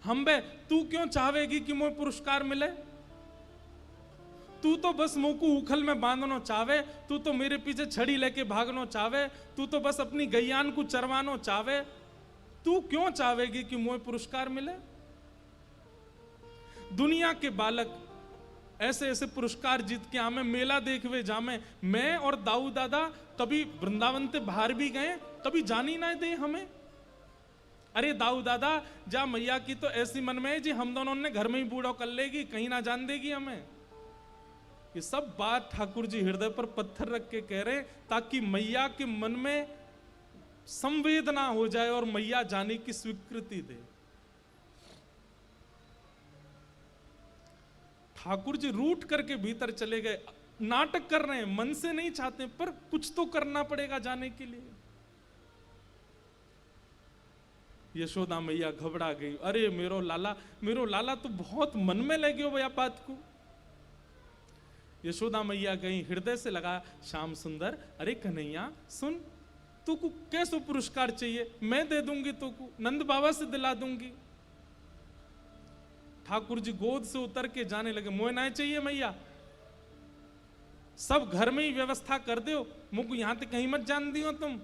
हम बे तू क्यों चाहेगी कि मोए पुरस्कार मिले? तू तो बस मुंह को उखल में बांधनो चावे, तू तो मेरे पीछे छड़ी लेके भागनो चावे, तू तो बस अपनी गैयान को चरवानो चावे, तू क्यों चाहेगी कि मोए पुरस्कार मिले? दुनिया के बालक ऐसे ऐसे पुरस्कार जीत के आमे, मेला देखवे जामे। मैं और दाऊ दादा कभी वृंदावन से बाहर भी गए, कभी जानी ना दे हमें। अरे दाऊ दादा जा मैया की तो ऐसी मन में है जी हम दोनों ने घर में ही बूढ़ो कर लेगी, कहीं ना जान देगी हमें। ये सब बात ठाकुर जी हृदय पर पत्थर रख के कह रहे ताकि मैया के मन में संवेदना हो जाए और मैया जाने की स्वीकृति दे। ठाकुर जी रूठ करके भीतर चले गए, नाटक कर रहे हैं, मन से नहीं चाहते पर कुछ तो करना पड़ेगा जाने के लिए। यशोदा मैया घबरा गई, अरे मेरो लाला तो बहुत मन में ले गयो भैया बात को। यशोदा मैया गई, हृदय से लगा श्याम सुंदर, अरे कन्हैया सुन, तू को कैसो पुरस्कार चाहिए मैं दे दूंगी, तू को नंद बाबा से दिला दूंगी। ठाकुर जी गोद से उतर के जाने लगे, मोए ना चाहिए मैया, सब घर में ही व्यवस्था कर दो, मुझको यहां तक कहीं मत जान दियो तुम।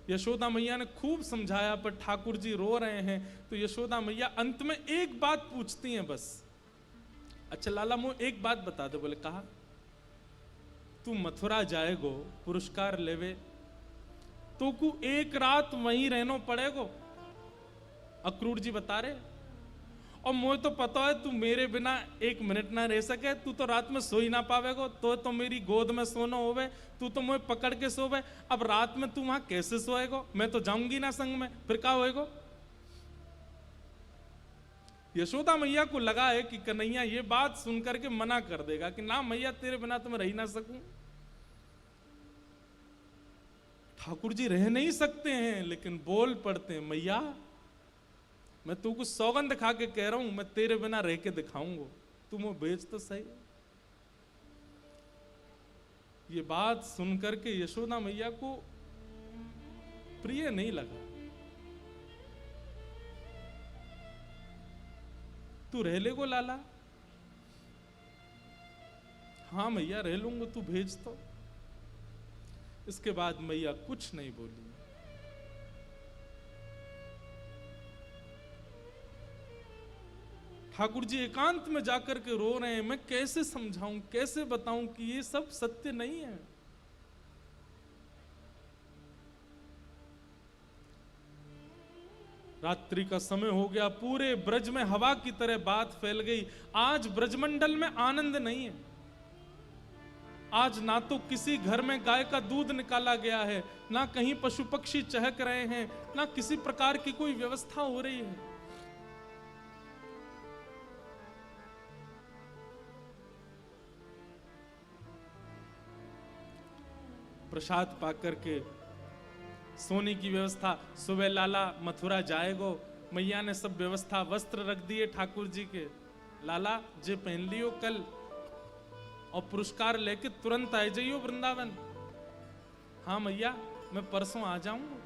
यशोदा मैया ने खूब समझाया पर ठाकुर जी रो रहे हैं, तो यशोदा मैया अंत में एक बात पूछती हैं बस, अच्छा लाला मुझे एक बात बता दे। बोले कहा, तू मथुरा जाएगो पुरस्कार लेवे तो को एक रात वहीं रहनो पड़ेगो। अक्रूर जी बता रहे, और मुझे तो पता है तू मेरे बिना एक मिनट ना रह सके, तू तो रात में सो ही ना पावेगो, तो मेरी गोद में सोना होवे, तू तो मुझे पकड़ के सोवे। अब रात में तू वहां कैसे सोएगो? मैं तो जाऊंगी ना संग में, फिर क्या होएगो? यशोदा मैया को लगा है कि कन्हैया ये बात सुनकर के मना कर देगा कि ना मैया तेरे बिना तो मैं रह ना सकूं। ठाकुर जी रह नहीं सकते हैं लेकिन बोल पड़ते हैं, मैया मैं तू कुछ सौगंध खा के कह रहा हूं, मैं तेरे बिना रह के दिखाऊंगा, तू मुझे भेज तो सही। ये बात सुनकर के यशोदा मैया को प्रिय नहीं लगा। तू रह लेगो लाला? हाँ मैया रह लूंगा, तू भेज तो। इसके बाद मैया कुछ नहीं बोली। ठाकुर जी एकांत में जाकर के रो रहे हैं, मैं कैसे समझाऊं, कैसे बताऊं कि ये सब सत्य नहीं है। रात्रि का समय हो गया, पूरे ब्रज में हवा की तरह बात फैल गई। आज ब्रजमंडल में आनंद नहीं है। आज ना तो किसी घर में गाय का दूध निकाला गया है, ना कहीं पशु पक्षी चहक रहे हैं, ना किसी प्रकार की कोई व्यवस्था हो रही है। प्रसाद पाकर के सोने की व्यवस्था, सुबह लाला मथुरा जाएगो, मैया ने सब व्यवस्था, वस्त्र रख दिए ठाकुर जी के, लाला जे पहन लियो कल और पुरस्कार लेके तुरंत आ जाइयो वृंदावन। हाँ मैया मैं परसों आ जाऊंगा।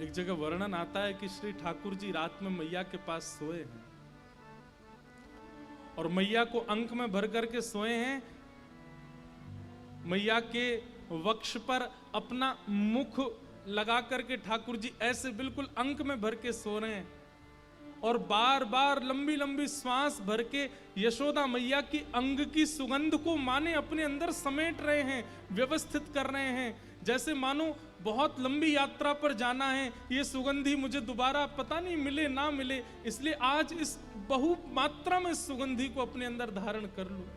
एक जगह वर्णन आता है कि श्री ठाकुर जी रात में मैया के पास सोए हैं और मैया को अंक में भर करके सोए हैं। मैया के वक्ष पर अपना मुख लगा करके ठाकुर जी ऐसे बिल्कुल अंक में भर के सो रहे हैं और बार बार लंबी लंबी श्वास भर के यशोदा मैया की अंग की सुगंध को माने अपने अंदर समेट रहे हैं, व्यवस्थित कर रहे हैं, जैसे मानो बहुत लंबी यात्रा पर जाना है, ये सुगंधी मुझे दोबारा पता नहीं मिले ना मिले, इसलिए आज इस बहु मात्रा में सुगंधी को अपने अंदर धारण कर लूं।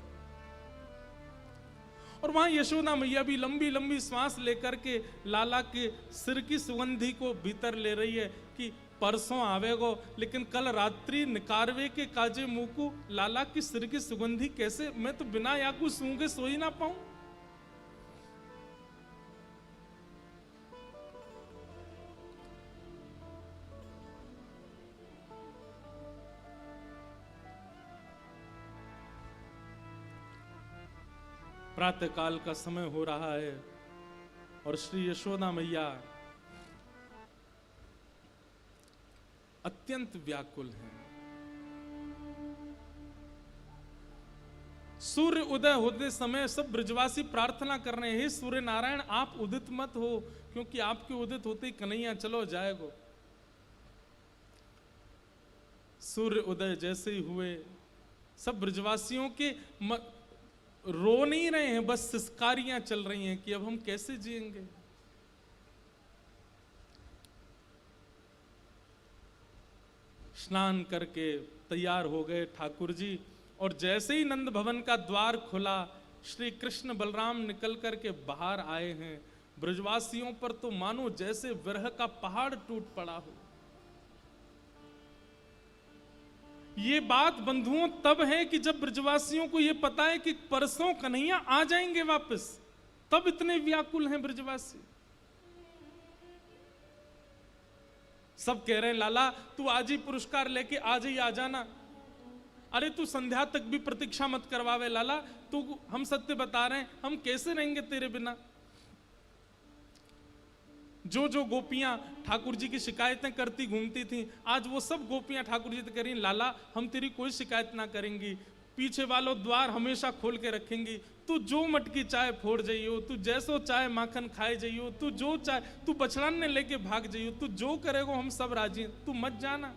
और वहां यशोदा मैया भी लंबी लंबी श्वास लेकर के लाला के सिर की सुगंधी को भीतर ले रही है कि परसों आवेगो, लेकिन कल रात्रि निकारवे के काजे मुंह को लाला की सिर की सुगंधी कैसे, मैं तो बिना याकू सूंघे सो ही ना पाऊं। प्रातःकाल का समय हो रहा है और श्री यशोदा मैया अत्यंत व्याकुल हैं। सूर्य उदय होते समय सब ब्रजवासी प्रार्थना कर रहे हैं, हे सूर्य नारायण आप उदित मत हो, क्योंकि आपके उदित होते ही कन्हैया चलो जाएगो। सूर्य उदय जैसे ही हुए सब ब्रजवासियों के रो नहीं रहे हैं, बस सिसकारियां चल रही हैं कि अब हम कैसे जिएंगे। स्नान करके तैयार हो गए ठाकुर जी, और जैसे ही नंद भवन का द्वार खुला श्री कृष्ण बलराम निकल करके बाहर आए हैं। ब्रजवासियों पर तो मानो जैसे विरह का पहाड़ टूट पड़ा हो। ये बात बंधुओं तब है कि जब ब्रजवासियों को ये पता है कि परसों कन्हैया आ जाएंगे वापस, तब इतने व्याकुल हैं ब्रजवासी। सब कह रहे हैं लाला तू आज ही पुरस्कार लेके आज ही आ जाना। अरे तू संध्या तक भी प्रतीक्षा मत करवावे लाला, तू हम सत्य बता रहे हैं, हम कैसे रहेंगे तेरे बिना। जो जो गोपियां ठाकुर जी की शिकायतें करती घूमती थीं, आज वो सब गोपियां ठाकुर जी से कह रही लाला हम तेरी कोई शिकायत ना करेंगी, पीछे वालों द्वार हमेशा खोल के रखेंगी, तू जो मटकी चाय फोड़ जाइयो, तू जैसो चाय माखन खाए जाइयो, तू जो चाय तू बछड़न ने लेके भाग जाइयो, तू जो करेगो हम सब राजी हैं, तू मत जाना।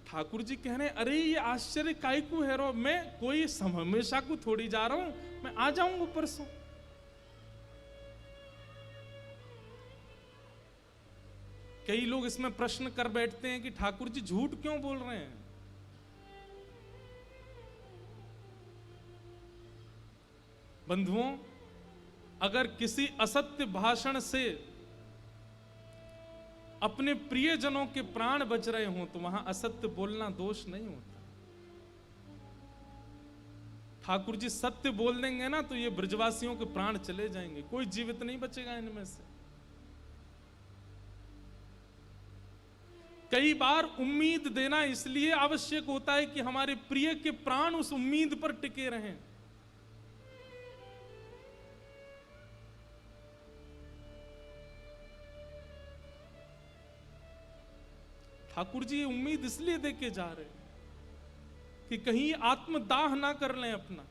ठाकुर जी कह रहे अरे ये आश्चर्य काय को है रो, मैं कोई हमेशा को थोड़ी जा रहा हूं, मैं आ जाऊंगा परसों। कई लोग इसमें प्रश्न कर बैठते हैं कि ठाकुर जी झूठ क्यों बोल रहे हैं। बंधुओं, अगर किसी असत्य भाषण से अपने प्रियजनों के प्राण बच रहे हों तो वहां असत्य बोलना दोष नहीं होता। ठाकुर जी सत्य बोल देंगे ना तो ये ब्रजवासियों के प्राण चले जाएंगे, कोई जीवित नहीं बचेगा इनमें से। कई बार उम्मीद देना इसलिए आवश्यक होता है कि हमारे प्रिय के प्राण उस उम्मीद पर टिके रहें। ठाकुर जी उम्मीद इसलिए देके जा रहे हैं कि कहीं आत्मदाह ना कर लें अपना।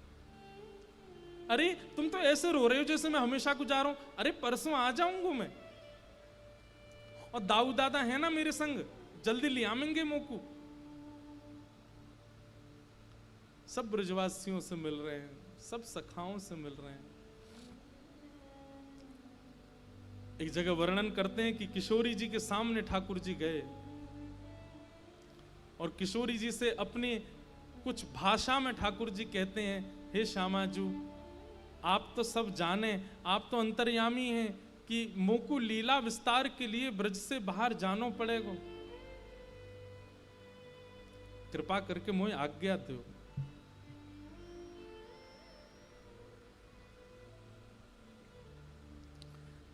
अरे तुम तो ऐसे रो रहे हो जैसे मैं हमेशा को जा रहा हूं, अरे परसों आ जाऊंगा मैं, और दाऊ दादा है ना मेरे संग, जल्दी ले आवेंगे मोकू। सब ब्रजवासियों से मिल रहे हैं, सब सखाओं से मिल रहे हैं। एक जगह वर्णन करते हैं कि किशोरी जी के सामने ठाकुर जी गए और किशोरी जी से अपनी कुछ भाषा में ठाकुर जी कहते हैं, हे श्यामाजू आप तो सब जाने, आप तो अंतर्यामी हैं कि मोकू लीला विस्तार के लिए ब्रज से बाहर जानो पड़ेगा, कृपा करके मोए आज्ञा दो।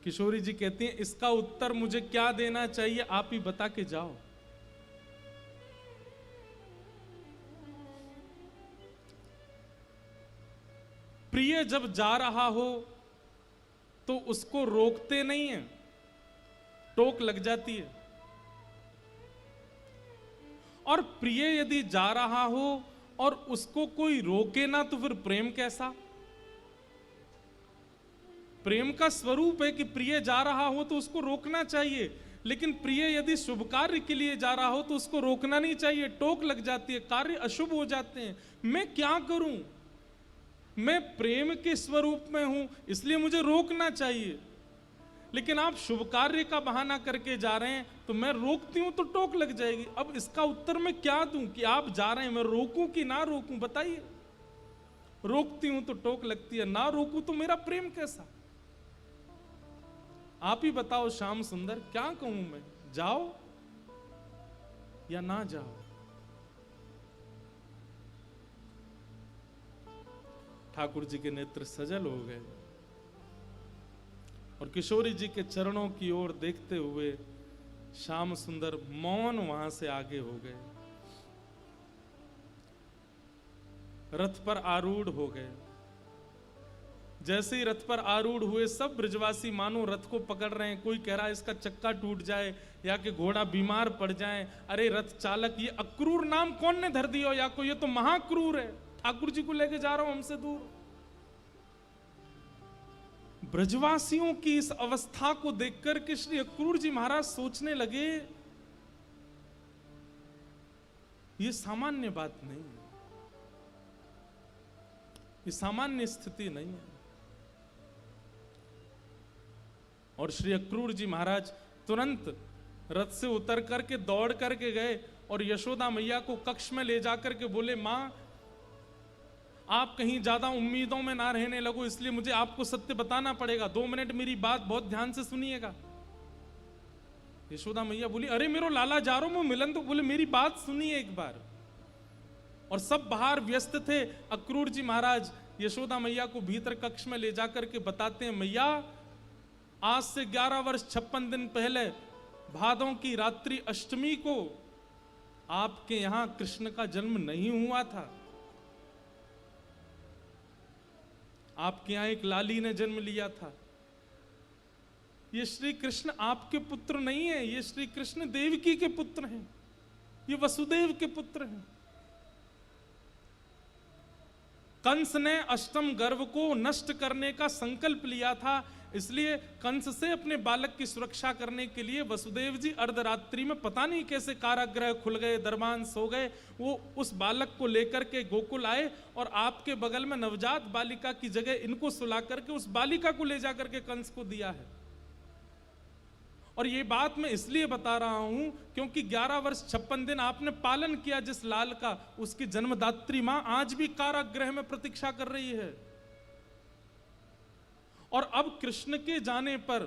किशोरी जी कहती हैं इसका उत्तर मुझे क्या देना चाहिए, आप ही बता के जाओ। प्रिय जब जा रहा हो तो उसको रोकते नहीं है, टोक लग जाती है। और प्रिय यदि जा रहा हो और उसको कोई रोके ना तो फिर प्रेम कैसा। प्रेम का स्वरूप है कि प्रिय जा रहा हो तो उसको रोकना चाहिए, लेकिन प्रिय यदि शुभ कार्य के लिए जा रहा हो तो उसको रोकना नहीं चाहिए, टोक लग जाती है, कार्य अशुभ हो जाते हैं। मैं क्या करूं, मैं प्रेम के स्वरूप में हूं इसलिए मुझे रोकना चाहिए, लेकिन आप शुभ कार्य का बहाना करके जा रहे हैं तो मैं रोकती हूं तो टोक लग जाएगी। अब इसका उत्तर मैं क्या दूं कि आप जा रहे हैं, मैं रोकूं कि ना रोकूं, बताइए। रोकती हूं तो टोक लगती है, ना रोकूं तो मेरा प्रेम कैसा। आप ही बताओ श्याम सुंदर, क्या कहूं मैं, जाओ या ना जाओ। ठाकुर जी के नेत्र सजल हो गए और किशोरी जी के चरणों की ओर देखते हुए श्याम सुंदर मौन वहां से आगे हो गए, रथ पर आरूढ़ हो गए। जैसे ही रथ पर आरूढ़ हुए सब ब्रजवासी मानो रथ को पकड़ रहे हैं। कोई कह रहा है इसका चक्का टूट जाए या कि घोड़ा बीमार पड़ जाए। अरे रथ चालक, ये अक्रूर नाम कौन ने धर दिया या को, ये तो महाक्रूर है, ठाकुर जी को लेके जा रहा हूं हमसे दूर। ब्रजवासियों की इस अवस्था को देखकर के श्री अक्रूर जी महाराज सोचने लगे, ये सामान्य बात नहीं है, ये सामान्य स्थिति नहीं है। और श्री अक्रूर जी महाराज तुरंत रथ से उतर करके दौड़ करके गए और यशोदा मैया को कक्ष में ले जाकर के बोले, मां आप कहीं ज्यादा उम्मीदों में ना रहने लगो, इसलिए मुझे आपको सत्य बताना पड़ेगा, 2 मिनट मेरी बात बहुत ध्यान से सुनिएगा। यशोदा मैया बोली, अरे मेरो लाला जा रहा हूं मिलन, तो बोले मेरी बात सुनिए एक बार। और सब बाहर व्यस्त थे। अक्रूर जी महाराज यशोदा मैया को भीतर कक्ष में ले जाकर के बताते हैं, मैया आज से 11 वर्ष 56 दिन पहले भादों की रात्रि अष्टमी को आपके यहां कृष्ण का जन्म नहीं हुआ था। आपके यहां एक लाली ने जन्म लिया था। ये श्री कृष्ण आपके पुत्र नहीं है, ये श्री कृष्ण देवकी के पुत्र हैं, ये वसुदेव के पुत्र हैं। कंस ने अष्टम गर्भ को नष्ट करने का संकल्प लिया था, इसलिए कंस से अपने बालक की सुरक्षा करने के लिए वसुदेव जी अर्धरात्रि में पता नहीं कैसे कारागृह खुल गए, दरबान सो गए, वो उस बालक को लेकर के गोकुल आए और आपके बगल में नवजात बालिका की जगह इनको सुला करके उस बालिका को ले जाकर के कंस को दिया है। और ये बात मैं इसलिए बता रहा हूं क्योंकि 11 वर्ष 56 दिन आपने पालन किया जिस लाल का, उसकी जन्मदात्री मां आज भी कारागृह में प्रतीक्षा कर रही है। और अब कृष्ण के जाने पर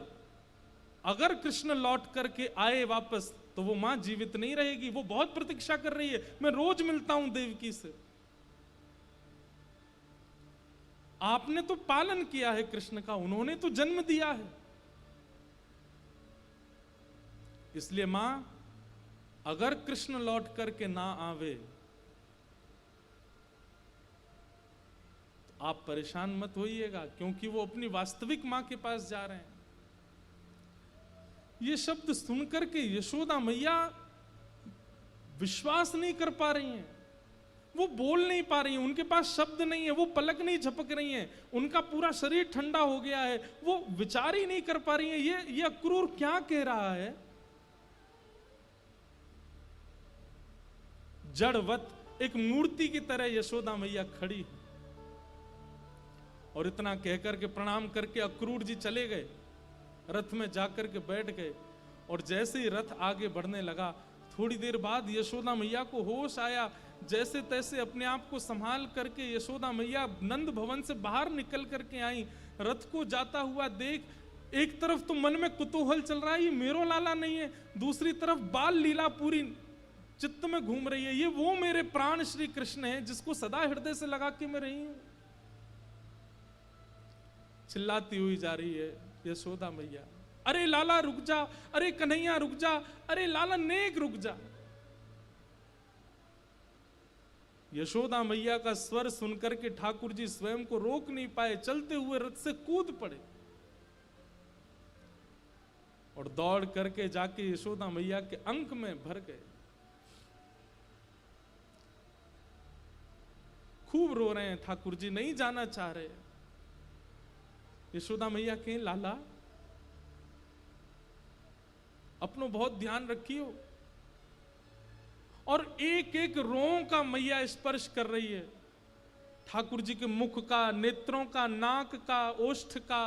अगर कृष्ण लौट करके आए वापस तो वो मां जीवित नहीं रहेगी, वो बहुत प्रतीक्षा कर रही है। मैं रोज मिलता हूं देवकी से। आपने तो पालन किया है कृष्ण का, उन्होंने तो जन्म दिया है, इसलिए मां अगर कृष्ण लौट करके ना आवे तो आप परेशान मत होइएगा, क्योंकि वो अपनी वास्तविक मां के पास जा रहे हैं। ये शब्द सुनकर के यशोदा मैया विश्वास नहीं कर पा रही हैं, वो बोल नहीं पा रही हैं, उनके पास शब्द नहीं है, वो पलक नहीं झपक रही हैं, उनका पूरा शरीर ठंडा हो गया है, वो विचार ही नहीं कर पा रही हैं ये अक्रूर क्या कह रहा है। जड़वत एक मूर्ति की तरह यशोदा मैया खड़ी है। और इतना कहकर के प्रणाम करके अक्रूर जी चले गए, रथ में जाकर के बैठ गए। और जैसे ही रथ आगे बढ़ने लगा, थोड़ी देर बाद यशोदा मैया को होश आया। जैसे तैसे अपने आप को संभाल करके यशोदा मैया नंद भवन से बाहर निकल करके आई। रथ को जाता हुआ देख एक तरफ तो मन में कुतूहल चल रहा है, ये मेरो लाला नहीं है, दूसरी तरफ बाल लीला पूरी चित्त में घूम रही है, ये वो मेरे प्राण श्री कृष्ण है जिसको सदा हृदय से लगा के मैं रही हूं। चिल्लाती हुई जा रही है यशोदा मैया, अरे लाला रुक जा, अरे कन्हैया रुक जा, अरे लाला नेक रुक जा। यशोदा मैया का स्वर सुनकर के ठाकुर जी स्वयं को रोक नहीं पाए, चलते हुए रथ से कूद पड़े और दौड़ करके जाके यशोदा मैया के अंक में भर गए। खूब रो रहे हैं ठाकुर जी, नहीं जाना चाह रहे। यशोदा मैया कहें, लाला अपनो बहुत ध्यान रखियो। और एक एक रों का मैया स्पर्श कर रही है, ठाकुर जी के मुख का, नेत्रों का, नाक का, ओष्ठ का,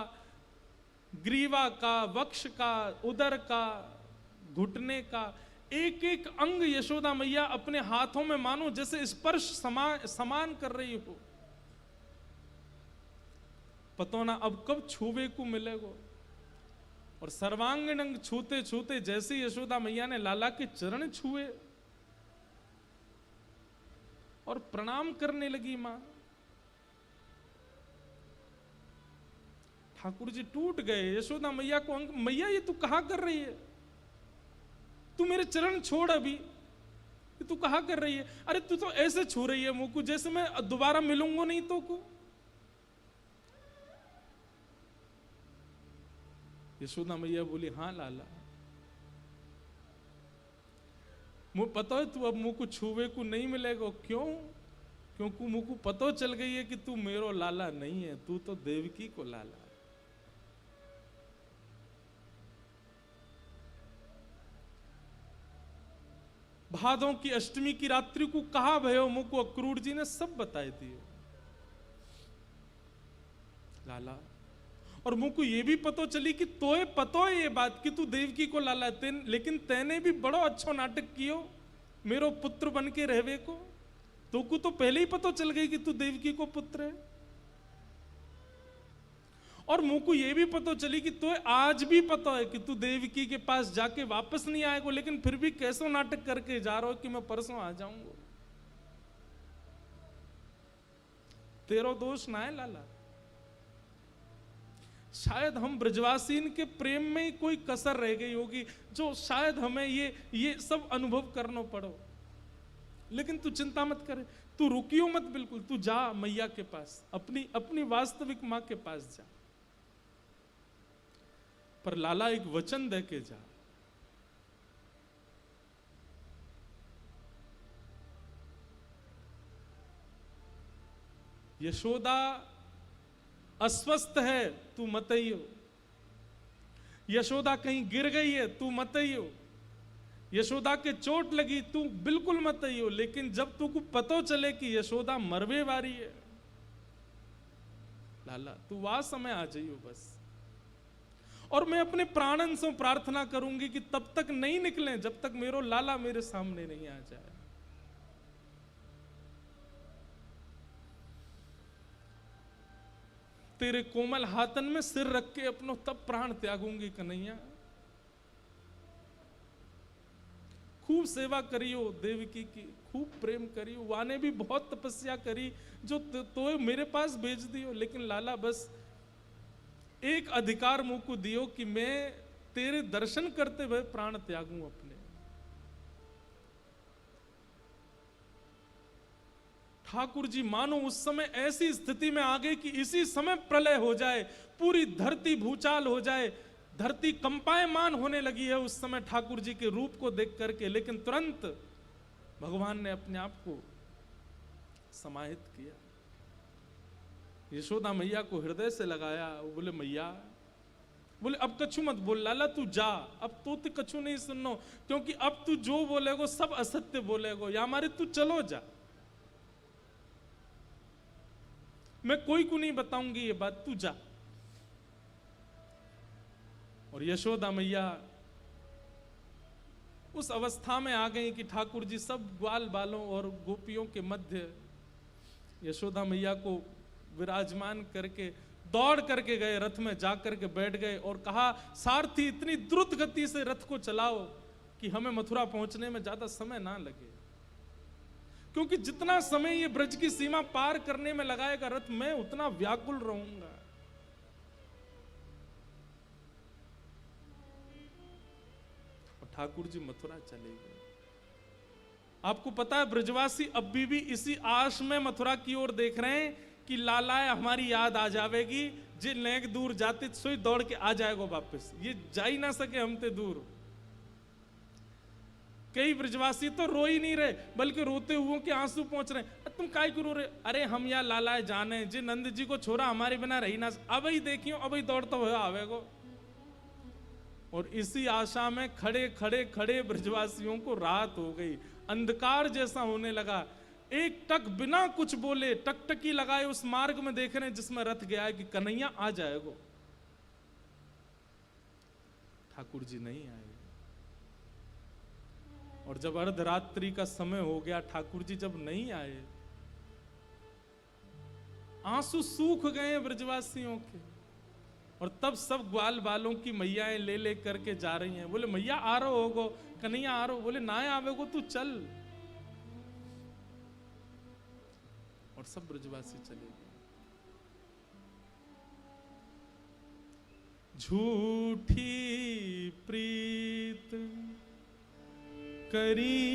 ग्रीवा का, वक्ष का, उदर का, घुटने का, एक एक अंग यशोदा मैया अपने हाथों में मानो जैसे स्पर्श समान कर रही हो। पतो ना अब कब छूवे को मिलेगो। और सर्वांगीण अंग छूते छूते जैसे यशोदा मैया ने लाला के चरण छुए और प्रणाम करने लगी मां, ठाकुर जी टूट गए। यशोदा मैया को अंग, मैया ये तू कहा कर रही है, तू मेरे चरण छोड़, अभी तू कहा कर रही है। अरे तू तो ऐसे छू रही है मुंह को जैसे मैं दोबारा मिलूंगा नहीं तो को। यशोदा मैया बोली, हाँ लाला, मुझे पता है तू अब मुझको छुवे को नहीं मिलेगा। क्यों? क्योंकि मुझको पता चल गई है कि तू मेरो लाला नहीं है, तू तो देवकी को लाला है। भादों की अष्टमी की रात्रि को कहा भयो, मुझको अक्रूर जी ने सब बताए दिए लाला। और मुझको ये भी पता चली कि तोए पतो है ये बात कि तू देवकी को लाला, लेकिन तैने भी बड़ो अच्छो नाटक कियो मेरो पुत्र बन के रहवे को। तो को तो पहले ही पता चल गई कि तू देवकी को पुत्र है। और मुझको ये भी पता चली कि तो आज भी पता है कि तू देवकी के पास जाके वापस नहीं आएगा, लेकिन फिर भी कैसो नाटक करके जा रहा हो कि मैं परसों आ जाऊंगा। तेरो दोष ना है लाला। शायद हम ब्रजवासीन के प्रेम में ही कोई कसर रह गई होगी, जो शायद हमें ये सब अनुभव करना पड़ो। लेकिन तू चिंता मत करे, तू रुकियो मत, बिल्कुल तू जा मैया के पास, अपनी वास्तविक मां के पास जा। पर लाला एक वचन दे के जा। यशोदा अस्वस्थ है, तू मत आइयो। यशोदा कहीं गिर गई है, तू मत आइयो। यशोदा के चोट लगी, तू बिल्कुल मत आइयो। लेकिन जब तू को पतो चले कि यशोदा मरवे वारी है लाला, तू वह समय आ जाइयो बस। और मैं अपने प्राणन से प्रार्थना करूंगी कि तब तक नहीं निकले जब तक मेरो लाला मेरे सामने नहीं आ जाए। तेरे कोमल हाथन में सिर रख के अपनो तब प्राण त्यागूंगी कन्हैया। खूब सेवा करियो देवकी की, खूब प्रेम करियो। वाने भी बहुत तपस्या करी जो तो मेरे पास भेज दियो। लेकिन लाला बस एक अधिकार मुझ को दियो कि मैं तेरे दर्शन करते हुए प्राण त्यागूं अपने। ठाकुर जी मानो उस समय ऐसी स्थिति में आ गए कि इसी समय प्रलय हो जाए, पूरी धरती भूचाल हो जाए, धरती कंपायमान होने लगी है उस समय ठाकुर जी के रूप को देख करके। लेकिन तुरंत भगवान ने अपने आप को समाहित किया, यशोदा मैया को हृदय से लगाया। वो बोले मैया, बोले अब कछु मत बोल लाला, तू जा, अब तो कछु नहीं सुननो, क्योंकि अब तू जो बोलेगो सब असत्य बोलेगो। या हमारे तू चलो जा, मैं कोई को नहीं बताऊंगी ये बात, तू जा। और यशोदा मैया उस अवस्था में आ गई कि ठाकुर जी सब ग्वाल बालों और गोपियों के मध्य यशोदा मैया को विराजमान करके दौड़ करके गए, रथ में जाकर के बैठ गए और कहा, सारथी इतनी द्रुत गति से रथ को चलाओ कि हमें मथुरा पहुंचने में ज्यादा समय ना लगे, क्योंकि जितना समय ये ब्रज की सीमा पार करने में लगाएगा रथ, मैं उतना व्याकुल रहूंगा। और ठाकुर जी मथुरा चले गए। आपको पता है ब्रजवासी अभी भी इसी आश में मथुरा की ओर देख रहे हैं कि लाला हमारी याद आ जाएगी, जे नेक दूर जाते सोई दौड़ के आ जाएगा वापस, ये जा ही ना सके हमते दूर। कई ब्रजवासी तो रो ही नहीं रहे, बल्कि रोते हुए के आंसू पहुंच रहे हैं। तुम काय क्यों रो रहे? अरे हम यहाँ लाला जाने, जे नंद जी को छोरा हमारे बिना रही ना, अब ही देखियो, अब ही दौड़ता हुआ आवेगो। और इसी आशा में खड़े खड़े खड़े ब्रजवासियों को रात हो गई, अंधकार जैसा होने लगा। एक टक बिना कुछ बोले टकटकी लगाए उस मार्ग में देख रहे हैं जिसमें रथ गया है कि कन्हैया आ जाएगा। ठाकुर जी नहीं आए। और जब अर्धरात्रि का समय हो गया, ठाकुर जी जब नहीं आए, आंसू सूख गए ब्रजवासियों के। और तब सब ग्वाल बालों की मैयाएं ले ले करके जा रही हैं। बोले मैया आ रहो होगो, कन्हैया आ रहो। बोले ना आवेगो तू चल। और सब ब्रजवासी चले गए। झूठी प्रीत करी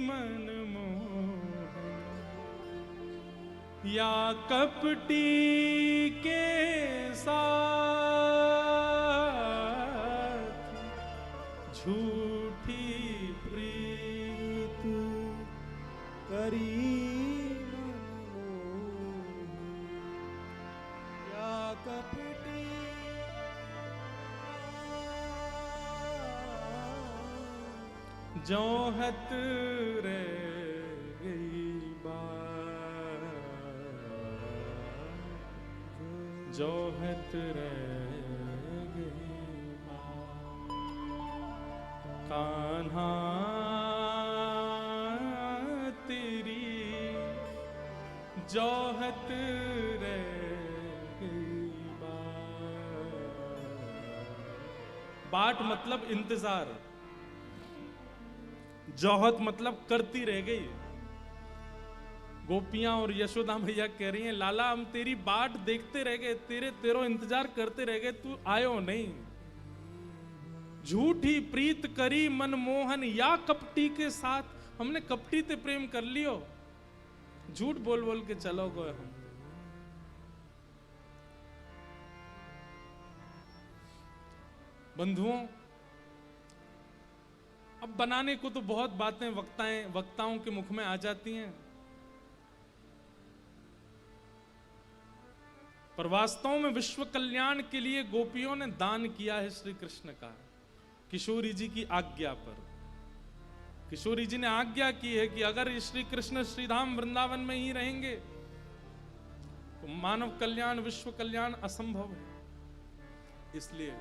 मन मोहन, या कपटी के साथ झूठी प्रीत करी या कपटी जोहत रह गई बात, जोहत रह गई बात, कान्हा तेरी जोहत रह गई बात। बाट मतलब इंतजार, जोहत मतलब करती रह गई। गोपियां और यशोदा मैया कह रही हैं लाला हम तेरी बाट देखते रह गए, तेरो इंतजार करते रह गए, तू आयो नहीं। झूठी प्रीत करी मनमोहन या कपटी के साथ, हमने कपटी ते प्रेम कर लियो, झूठ बोल बोल के चलो गए हम। बंधुओं, अब बनाने को तो बहुत बातें वक्ताओं के मुख में आ जाती हैं, पर वास्तव में विश्व कल्याण के लिए गोपियों ने दान किया है श्री कृष्ण का, किशोरी जी की आज्ञा पर। किशोरी जी ने आज्ञा की है कि अगर श्री कृष्ण श्रीधाम वृंदावन में ही रहेंगे तो मानव कल्याण विश्व कल्याण असंभव है। इसलिए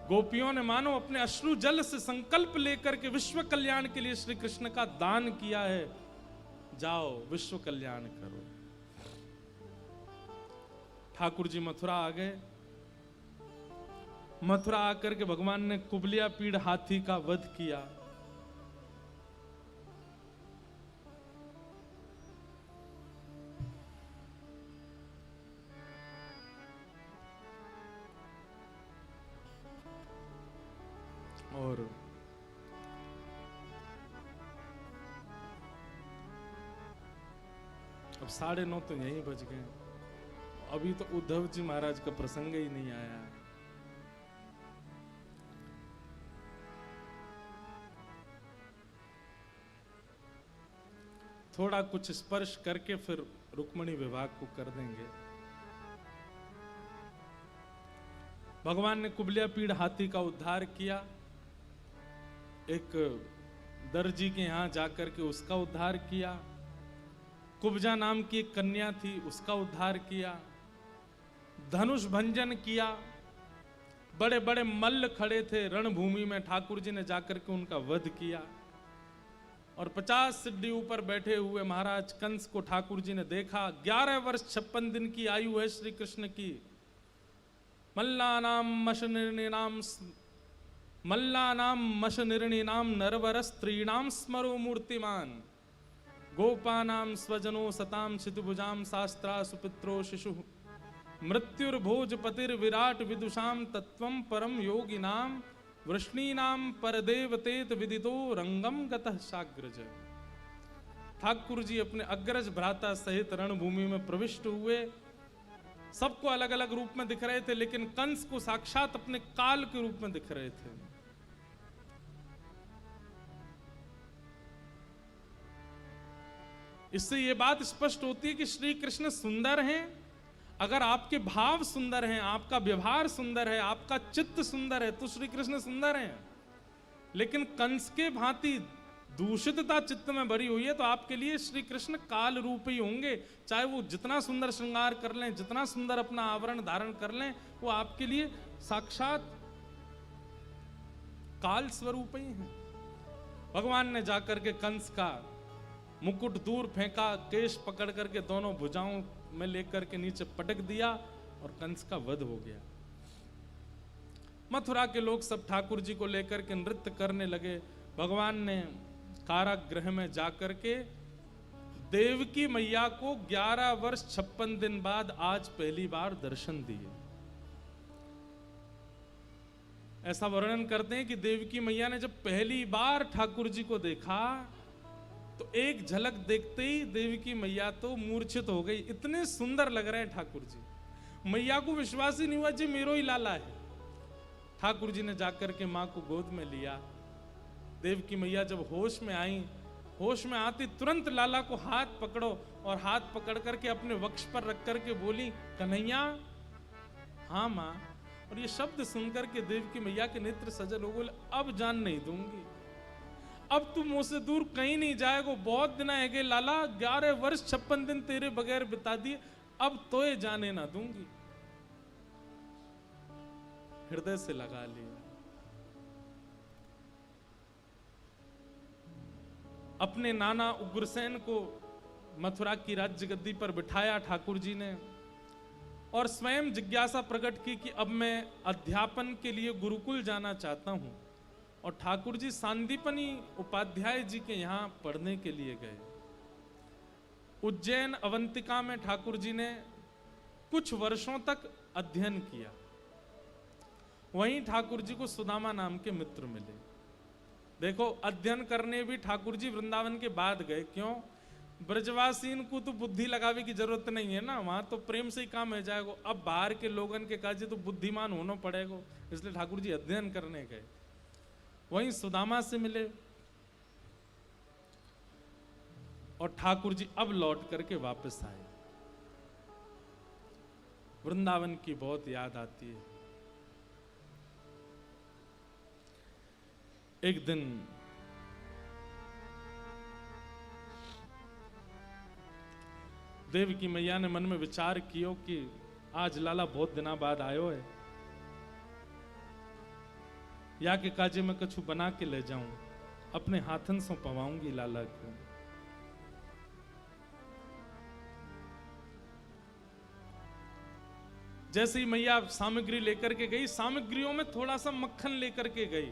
गोपियों ने मानो अपने अश्रु जल से संकल्प लेकर के विश्व कल्याण के लिए श्री कृष्ण का दान किया है, जाओ विश्व कल्याण करो। ठाकुर जी मथुरा आ गए। मथुरा आकर के भगवान ने कुबलिया पीड़ हाथी का वध किया। और अब 9:30 तो यहीं बज गए, अभी तो उद्धव जी महाराज का प्रसंग ही नहीं आया। थोड़ा कुछ स्पर्श करके फिर रुक्मणी विवाह को कर देंगे। भगवान ने कुबलिया पीड़ हाथी का उद्धार किया। एक दर्जी के यहां जाकर के उसका उद्धार किया। कुब्जा नाम की एक कन्या थी, उसका उद्धार किया। धनुष भंजन किया। बड़े बड़े मल्ल खड़े थे रणभूमि में, ठाकुर जी ने जाकर के उनका वध किया। और 50 सिद्धि ऊपर बैठे हुए महाराज कंस को ठाकुर जी ने देखा। 11 वर्ष 56 दिन की आयु है श्री कृष्ण की। मल्लानाम मश निर्णीनाम नरवर स्त्रीणाम स्मरो मूर्तिमान गोपानाम स्वजनो सताम शितुभुजाम शास्त्रा सुपित्रो शिशु मृत्युर्भोजपतिर विराट विदुषाम तत्वम परम योगिनाम वृष्णीनाम परदेवतेत विदितो रंगम गतः साग्रज। ठाकुर जी अपने अग्रज भ्राता सहित रणभूमि में प्रविष्ट हुए। सबको अलग अलग रूप में दिख रहे थे, लेकिन कंस को साक्षात अपने काल के रूप में दिख रहे थे। इससे यह बात स्पष्ट होती है कि श्री कृष्ण सुंदर हैं। अगर आपके भाव सुंदर हैं, आपका व्यवहार सुंदर है, आपका चित्त सुंदर है, तो श्री कृष्ण सुंदर हैं। लेकिन कंस के भांति दूषितता चित्त में भरी हुई है तो आपके लिए श्री कृष्ण काल रूप ही होंगे। चाहे वो जितना सुंदर श्रृंगार कर लें, जितना सुंदर अपना आवरण धारण कर लें, वो आपके लिए साक्षात काल स्वरूप ही हैं। भगवान ने जाकर के कंस का मुकुट दूर फेंका, केश पकड़ करके दोनों भुजाओं में लेकर के नीचे पटक दिया और कंस का वध हो गया। मथुरा के लोग सब ठाकुर जी को लेकर के नृत्य करने लगे। भगवान ने कारागृह में जाकर के देवकी मैया को 11 वर्ष 56 दिन बाद आज पहली बार दर्शन दिए। ऐसा वर्णन करते हैं कि देवकी मैया ने जब पहली बार ठाकुर जी को देखा तो एक झलक देखते ही देवकी मैया तो मूर्छित हो गई। इतने सुंदर लग रहे हैं ठाकुर जी। मैया को विश्वास ही नहीं हुआ जी मेरो ही लाला है। ठाकुर जी ने जाकर के माँ को गोद में लिया। देवकी मैया जब होश में आई, होश में आती तुरंत लाला को हाथ पकड़ो और हाथ पकड़ करके अपने वक्ष पर रख करके बोली, कन्हैया। हाँ माँ। और ये शब्द सुनकर के देवकी मैया के नेत्र सजल हो गए, अब जान नहीं दूंगी, अब तू मुझसे दूर कहीं नहीं जाएगा। बहुत दिन है गए लाला, 11 वर्ष 56 दिन तेरे बगैर बिता दिए, अब तो ये जाने ना दूंगी। हृदय से लगा लिया। अपने नाना उग्रसेन को मथुरा की राज्य गद्दी पर बिठाया ठाकुर जी ने, और स्वयं जिज्ञासा प्रकट की कि अब मैं अध्यापन के लिए गुरुकुल जाना चाहता हूं। और ठाकुर जी सांदीपनी उपाध्याय जी के यहाँ पढ़ने के लिए गए। उज्जैन अवंतिका में ठाकुर जी ने कुछ वर्षों तक अध्ययन किया। वहीं ठाकुर जी को सुदामा नाम के मित्र मिले। देखो, अध्ययन करने भी ठाकुर जी वृंदावन के बाद गए। क्यों? ब्रजवासीन को तो बुद्धि लगावे की जरूरत नहीं है ना, वहां तो प्रेम से ही काम हो जाएगा। अब बाहर के लोगन के काजे तो बुद्धिमान होना पड़ेगा, इसलिए ठाकुर जी अध्ययन करने गए। वहीं सुदामा से मिले और ठाकुर जी अब लौट करके वापस आए। वृंदावन की बहुत याद आती है। एक दिन देवकी मैया ने मन में विचार कियो कि आज लाला बहुत दिना बाद आयो है, या के काजे में कछु बना के ले जाऊं, अपने हाथन से पवाऊंगी लाला को। जैसे ही मैया सामग्री लेकर के गई, सामग्रियों में थोड़ा सा मक्खन लेकर के गई,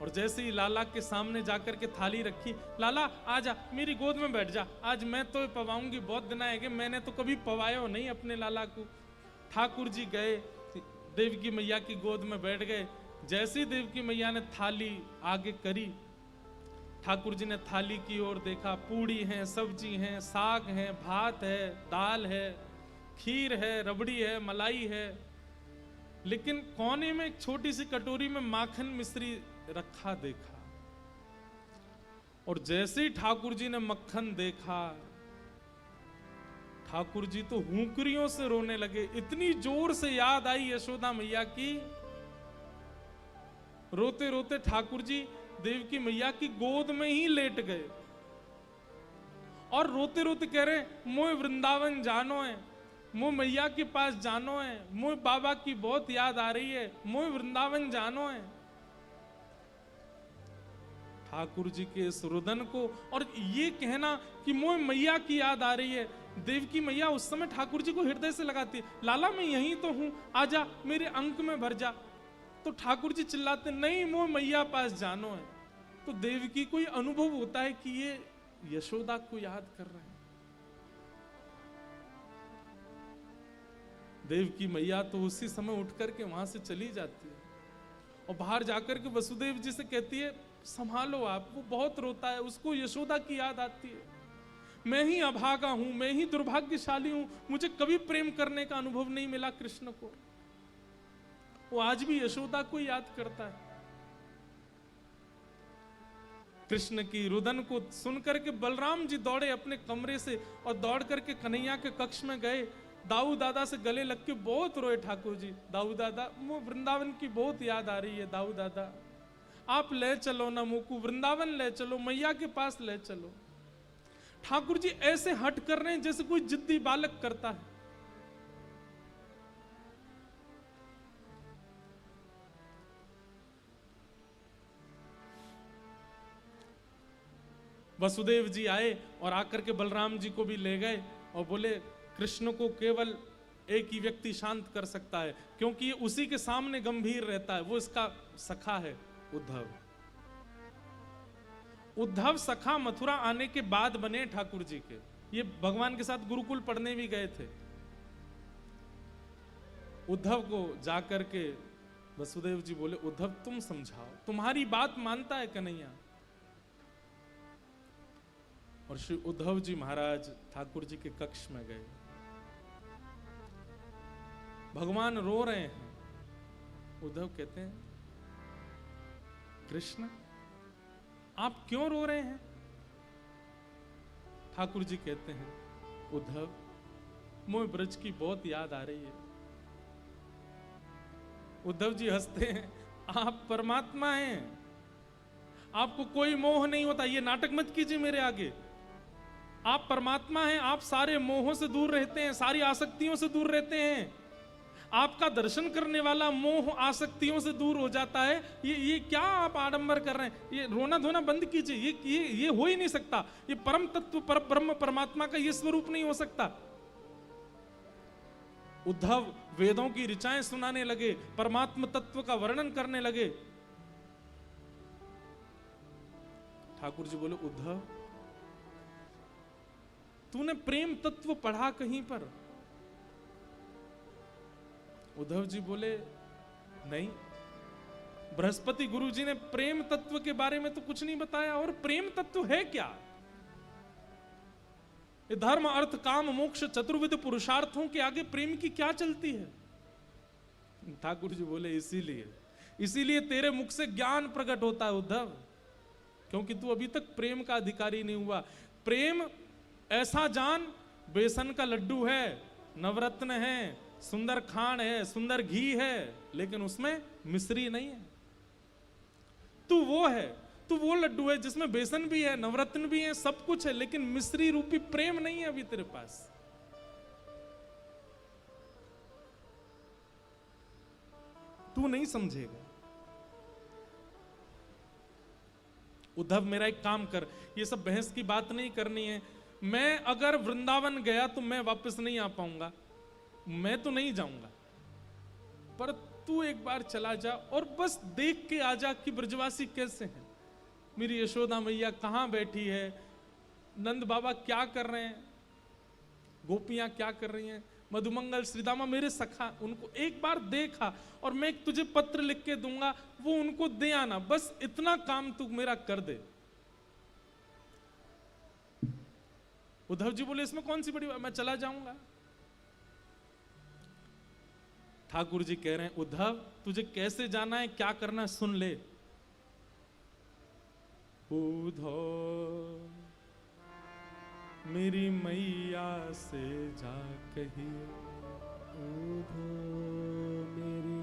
और जैसे ही लाला के सामने जाकर के थाली रखी, लाला आजा मेरी गोद में बैठ जा, आज मैं तो पवाऊंगी, बहुत दिन आएंगे, मैंने तो कभी पवाया नहीं अपने लाला को। ठाकुर जी गए, देवकी मैया की गोद में बैठ गए। जैसी देवकी मैया ने थाली आगे करी, ठाकुर जी ने थाली की ओर देखा। पूड़ी है, सब्जी है, साग है, भात है, दाल है, खीर है, रबड़ी है, मलाई है, लेकिन कोने में एक छोटी सी कटोरी में माखन मिश्री रखा देखा। और जैसे ही ठाकुर जी ने मक्खन देखा, ठाकुर जी तो हुंकरियों से रोने लगे। इतनी जोर से याद आई यशोदा मैया की, रोते रोते ठाकुर जी देवकी मैया की गोद में ही लेट गए और रोते रोते कह रहे, मोए वृंदावन जानो है, मोए मैया के पास जानो है, मोए बाबा की बहुत याद आ रही है, मोए वृंदावन जानो है। ठाकुर जी के इस रुदन को और ये कहना कि मोए मैया की याद आ रही है, देवकी मैया उस समय ठाकुर जी को हृदय से लगाती है, लाला मैं यहीं तो हूं, आजा मेरे अंक में भर जा। तो ठाकुर जी चिल्लाते, नहीं मोए मैया पास जानो है। तो देवकी को अनुभव होता है कि ये यशोदा को याद कर रहे हैं। देवकी मैया तो उसी समय उठ करके वहां से चली जाती है और बाहर जाकर के वसुदेव जी से कहती है, संभालो आप, वो बहुत रोता है, उसको यशोदा की याद आती है। मैं ही अभागा हूं, मैं ही दुर्भाग्यशाली हूं, मुझे कभी प्रेम करने का अनुभव नहीं मिला कृष्ण को। वो आज भी यशोदा को याद करता है। कृष्ण की रुदन को सुनकर के बलराम जी दौड़े अपने कमरे से और दौड़ करके कन्हैया के कक्ष में गए। दाऊ दादा से गले लग के बहुत रोए ठाकुर जी, दाऊ दादा वो वृंदावन की बहुत याद आ रही है, दाऊ दादा आप ले चलो ना मुकु, वृंदावन ले चलो, मैया के पास ले चलो। ठाकुर जी ऐसे हट कर रहे हैं जैसे कोई जिद्दी बालक करता है। वसुदेव जी आए और आकर के बलराम जी को भी ले गए और बोले, कृष्ण को केवल एक ही व्यक्ति शांत कर सकता है, क्योंकि ये उसी के सामने गंभीर रहता है, वो इसका सखा है उद्धव। उद्धव सखा मथुरा आने के बाद बने ठाकुर जी के। ये भगवान के साथ गुरुकुल पढ़ने भी गए थे। उद्धव को जाकर के वसुदेव जी बोले, उद्धव तुम समझाओ, तुम्हारी बात मानता है कन्हैया। और श्री उद्धव जी महाराज ठाकुर जी के कक्ष में गए। भगवान रो रहे हैं उद्धव कहते हैं, कृष्ण आप क्यों रो रहे हैं? ठाकुर जी कहते हैं, उद्धव मुझे ब्रज की बहुत याद आ रही है। उद्धव जी हंसते हैं, आप परमात्मा हैं, आपको कोई मोह नहीं होता, ये नाटक मत कीजिए मेरे आगे। आप परमात्मा हैं, आप सारे मोहों से दूर रहते हैं, सारी आसक्तियों से दूर रहते हैं। आपका दर्शन करने वाला मोह आसक्तियों से दूर हो जाता है। ये क्या आप आडंबर कर रहे हैं? ये रोना धोना बंद कीजिए, ये हो ही नहीं सकता। ये परम तत्व ब्रह्म परमात्मा का ये स्वरूप नहीं हो सकता। उद्धव वेदों की ऋचाएं सुनाने लगे, परमात्म तत्व का वर्णन करने लगे। ठाकुर जी बोले, उद्धव तूने प्रेम तत्व पढ़ा कहीं पर? उद्धव जी बोले, नहीं, बृहस्पति गुरु जी ने प्रेम तत्व के बारे में तो कुछ नहीं बताया। और प्रेम तत्व है क्या? ये धर्म अर्थ काम मोक्ष चतुर्विध पुरुषार्थों के आगे प्रेम की क्या चलती है? ठाकुर जी बोले, इसीलिए तेरे मुख से ज्ञान प्रकट होता है उद्धव, क्योंकि तू अभी तक प्रेम का अधिकारी नहीं हुआ। प्रेम ऐसा जान, बेसन का लड्डू है, नवरत्न है, सुंदर खांड है, सुंदर घी है, लेकिन उसमें मिश्री नहीं है। तू वो है, तू वो लड्डू है जिसमें बेसन भी है, नवरत्न भी है, सब कुछ है, लेकिन मिश्री रूपी प्रेम नहीं है अभी तेरे पास। तू नहीं समझेगा। उद्धव मेरा एक काम कर, ये सब बहस की बात नहीं करनी है। मैं अगर वृंदावन गया तो मैं वापस नहीं आ पाऊंगा, मैं तो नहीं जाऊंगा, पर तू एक बार चला जा और बस देख के आ जा कि ब्रजवासी कैसे हैं। मेरी यशोदा मैया कहां बैठी है, नंद बाबा क्या कर रहे हैं, गोपियां क्या कर रही हैं, मधुमंगल श्रीदामा मेरे सखा, उनको एक बार देखा, और मैं तुझे पत्र लिख के दूंगा, वो उनको दे आना। बस इतना काम तू मेरा कर दे। उद्धव जी बोले, इसमें कौन सी बड़ी बात, मैं चला जाऊंगा। ठाकुर जी कह रहे हैं, उद्धव तुझे कैसे जाना है, क्या करना है, सुन ले। उद्धव मेरी मैया से जा कहिए, उद्धव मेरी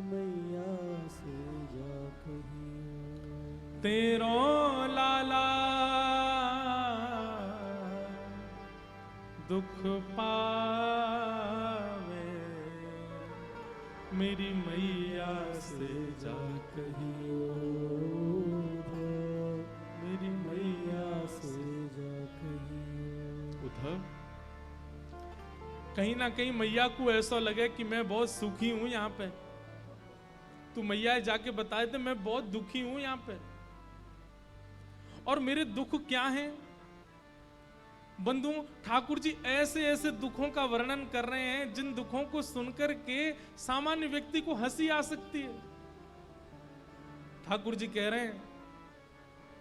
मैया से जा कहिए, तेरो लाला दुख पावे, मेरी मैया से जा कहियो, मेरी मैया से जा कहिए। उद्धव कहीं ना कहीं मैया को ऐसा लगे कि मैं बहुत सुखी हूं यहाँ पे, तू मैया जाके बताए थे मैं बहुत दुखी हूं यहाँ पे, और मेरे दुख क्या हैं। बंधुओं, ठाकुर जी ऐसे ऐसे दुखों का वर्णन कर रहे हैं जिन दुखों को सुनकर के सामान्य व्यक्ति को हंसी आ सकती है। ठाकुर जी कह रहे हैं,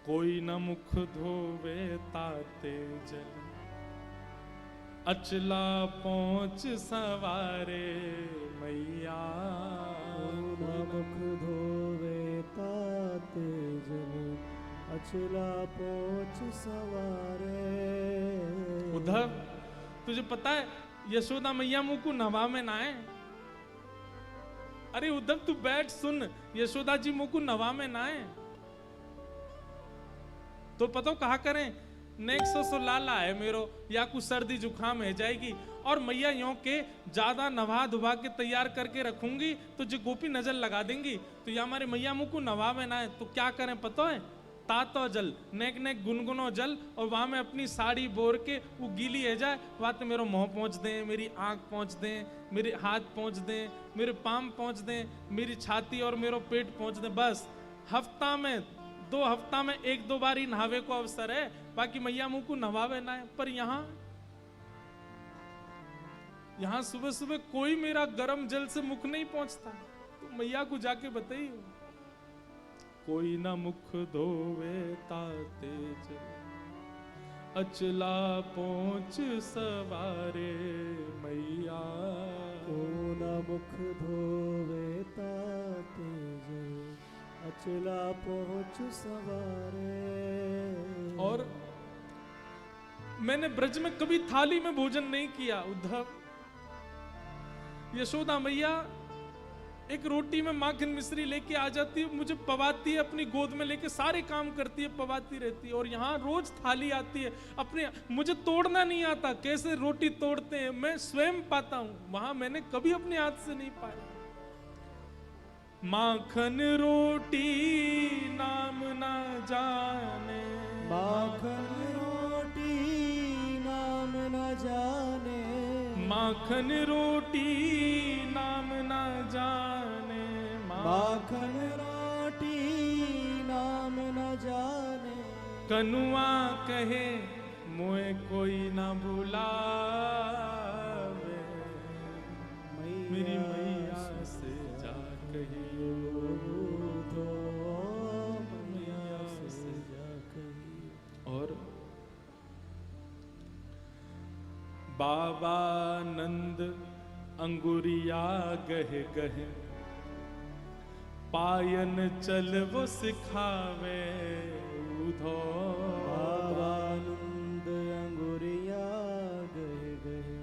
कोई न मुख धोवे ताते जल, अचला पहुंच सवारे मैया, मुख धोवे ताते जल, अचला पहुंच सवारे। उद्धव तुझे पता है यशोदा मैया मुंह को नवा में ना है। अरे उद्धव तू बैठ सुन, यशोदा जी मुंह को नवा में ना है तो पता कहा करें, नेक्स्ट सो लाला है मेरो, या कुछ सर्दी जुकाम है जाएगी, और मैया यों के ज्यादा नवा धुबा के तैयार करके रखूंगी तो जो गोपी नजर लगा देंगी, तो या हमारे मैया मुंह को नवा में ना है तो क्या करें पता है, तातो जल, नेक नेक गुनगुनो जल, और वहां में अपनी साड़ी बोर के वो गीली है जाए, वहां तो मेरा मुंह पहुंच दें, मेरी आंख पहुंच दें, मेरे हाथ पहुंच दें, मेरे पाम पहुंच दें, मेरी छाती और मेरा पेट पहुंच दें। बस हफ्ता में 2 हफ्ता में 1-2 बार ही नहावे को अवसर है, बाकी मैया मुंह को नहावे ना है। पर यहाँ सुबह सुबह कोई मेरा गर्म जल से मुख नहीं पहुंचता, तो मैया को जाके बताइए, कोई ना मुख धोवे ताते जल, अचला पहुंच सवारे मैया, को न मुख धोवे ताते अचला पहुँच सवारे। और मैंने ब्रज में कभी थाली में भोजन नहीं किया उद्धव। यशोदा मैया एक रोटी में माखन मिश्री लेके आ जाती है, मुझे पवाती है, अपनी गोद में लेके सारे काम करती है, पवाती रहती है। और यहाँ रोज थाली आती है, अपने मुझे तोड़ना नहीं आता, कैसे रोटी तोड़ते हैं मैं स्वयं पाता हूं, वहां मैंने कभी अपने हाथ से नहीं पाया। माखन रोटी नाम ना जाने, माखन रोटी नाम न जाने, माखन रोटी नाम ना जाने, माखन रोटी नाम न जाने। कनुआ कहे मोए कोई ना बुलावे, मेरी मैया से जा कहियो, तो मैया से जा कहियो। और बाबा नंद अंगुरिया गहे गहे, पायन चल वो सिखावे उधो। बाबानंद अंगुरिया गहे गहे,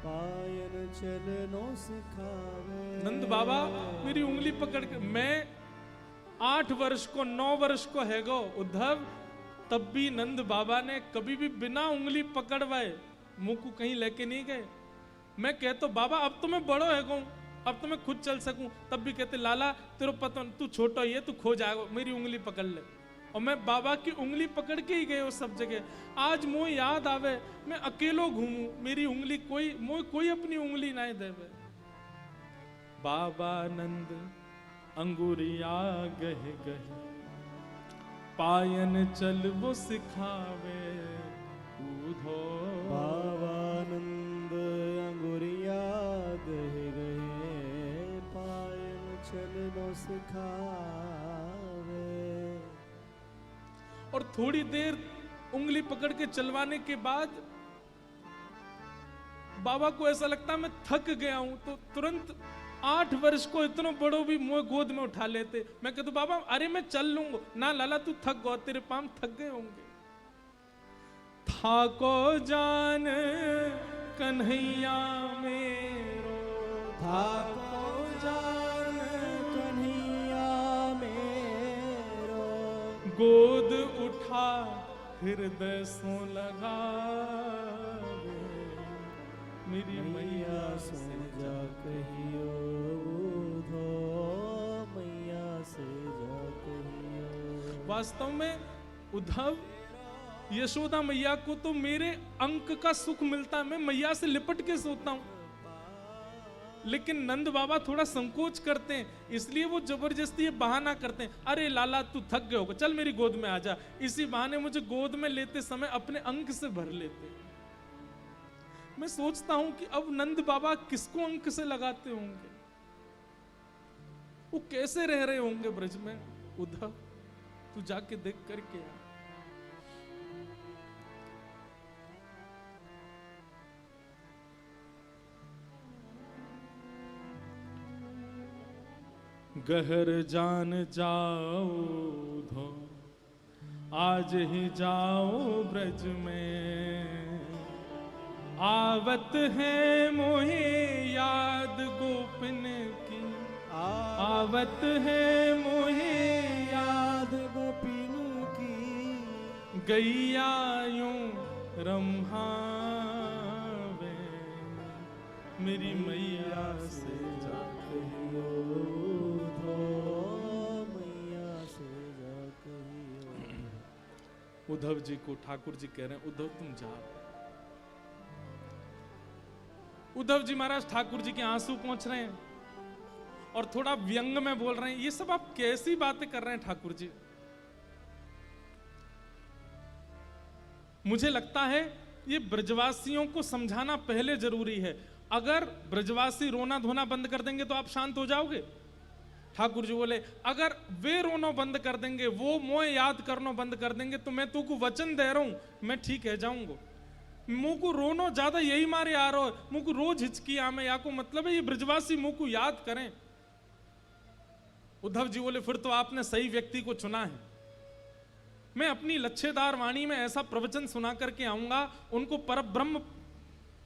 पायन चलनो सिखावे। नंद बाबा मेरी उंगली पकड़ के, मैं 8 वर्ष को 9 वर्ष को है गो उद्धव, तब भी नंद बाबा ने कभी भी बिना उंगली पकड़वाए मुंह को कहीं लेके नहीं गए। मैं कहता बाबा अब तो मैं बड़ो है गो, अब तो मैं खुद चल सकूं, तब भी कहते लाला तेरे पता तू छोटा ही है, तू खो जाएगा, मेरी उंगली पकड़ ले। और मैं बाबा की उंगली पकड़ के ही गए वो सब जगह। आज मुझे याद आवे मैं अकेलो घूमूं, मेरी उंगली कोई अपनी उंगली ना देवे। बाबा नंद अंगुरिया गहे गहे, पायन चल वो सिखावे उधो। बाबानंद अंगुरिया गहे गहे, पायन चलनो सिखावे। और थोड़ी देर उंगली पकड़ के चलवाने के बाद बाबा को ऐसा लगता मैं थक गया हूं, तो तुरंत 8 वर्ष को इतना बड़ो भी मुझे गोद में उठा लेते। मैं कहता बाबा अरे मैं चल लूंगा ना, लाला तू थक गो, तेरे पांव थक गए होंगे। थाको जान कन्हैया मेरो, थाको जान कन्हैया मेरो, गोद उठा हृदय सो लगा, मेरी मैया से जा कहियो उधो, मैया से जा कहियो। वास्तव में उद्धव यशोदा मैया को तो मेरे अंक का सुख मिलता है, मैं मैया से लिपट के सोता हूं। लेकिन नंद बाबा थोड़ा संकोच करते हैं, इसलिए वो जबरदस्ती ये बहाना करते हैं, अरे लाला तू थक गए होगा, चल मेरी गोद में आ जा। इसी बहाने मुझे गोद में लेते समय अपने अंक से भर लेते। मैं सोचता हूं कि अब नंद बाबा किसको अंक से लगाते होंगे, वो कैसे रह रहे होंगे ब्रज में। उद्धव तू जाके देख करके आ। गहर जान जाओ धो, आज ही जाओ ब्रज में, आवत है मोहे याद गोपिन की, आवत है मोहे याद गोपिन की, गैया यूं रम्हावे, मेरी मैया से जा कहियो उधो, मैया से जा कहियो। उद्धव जी को ठाकुर जी कह रहे हैं उद्धव तुम जा। उद्धव जी महाराज ठाकुर जी के आंसू पहुंच रहे हैं और थोड़ा व्यंग में बोल रहे हैं, ये सब आप कैसी बातें कर रहे हैं ठाकुर जी। मुझे लगता है ये ब्रजवासियों को समझाना पहले जरूरी है। अगर ब्रजवासी रोना धोना बंद कर देंगे तो आप शांत हो जाओगे। ठाकुर जी बोले अगर वे रोना बंद कर देंगे, वो मोह याद करना बंद कर देंगे, तो मैं तुमको वचन दे रहा हूं मैं ठीक है जाऊंगा। मुंह को रोनो ज्यादा यही मारे आ रहा हो, मुंह को रोज हिचकी आमे या को मतलब है ये ब्रजवासी मुंह को याद करें। उद्धव जी बोले फिर तो आपने सही व्यक्ति को चुना है। मैं अपनी लच्छेदार वाणी में ऐसा प्रवचन सुना करके आऊंगा, उनको परब्रह्म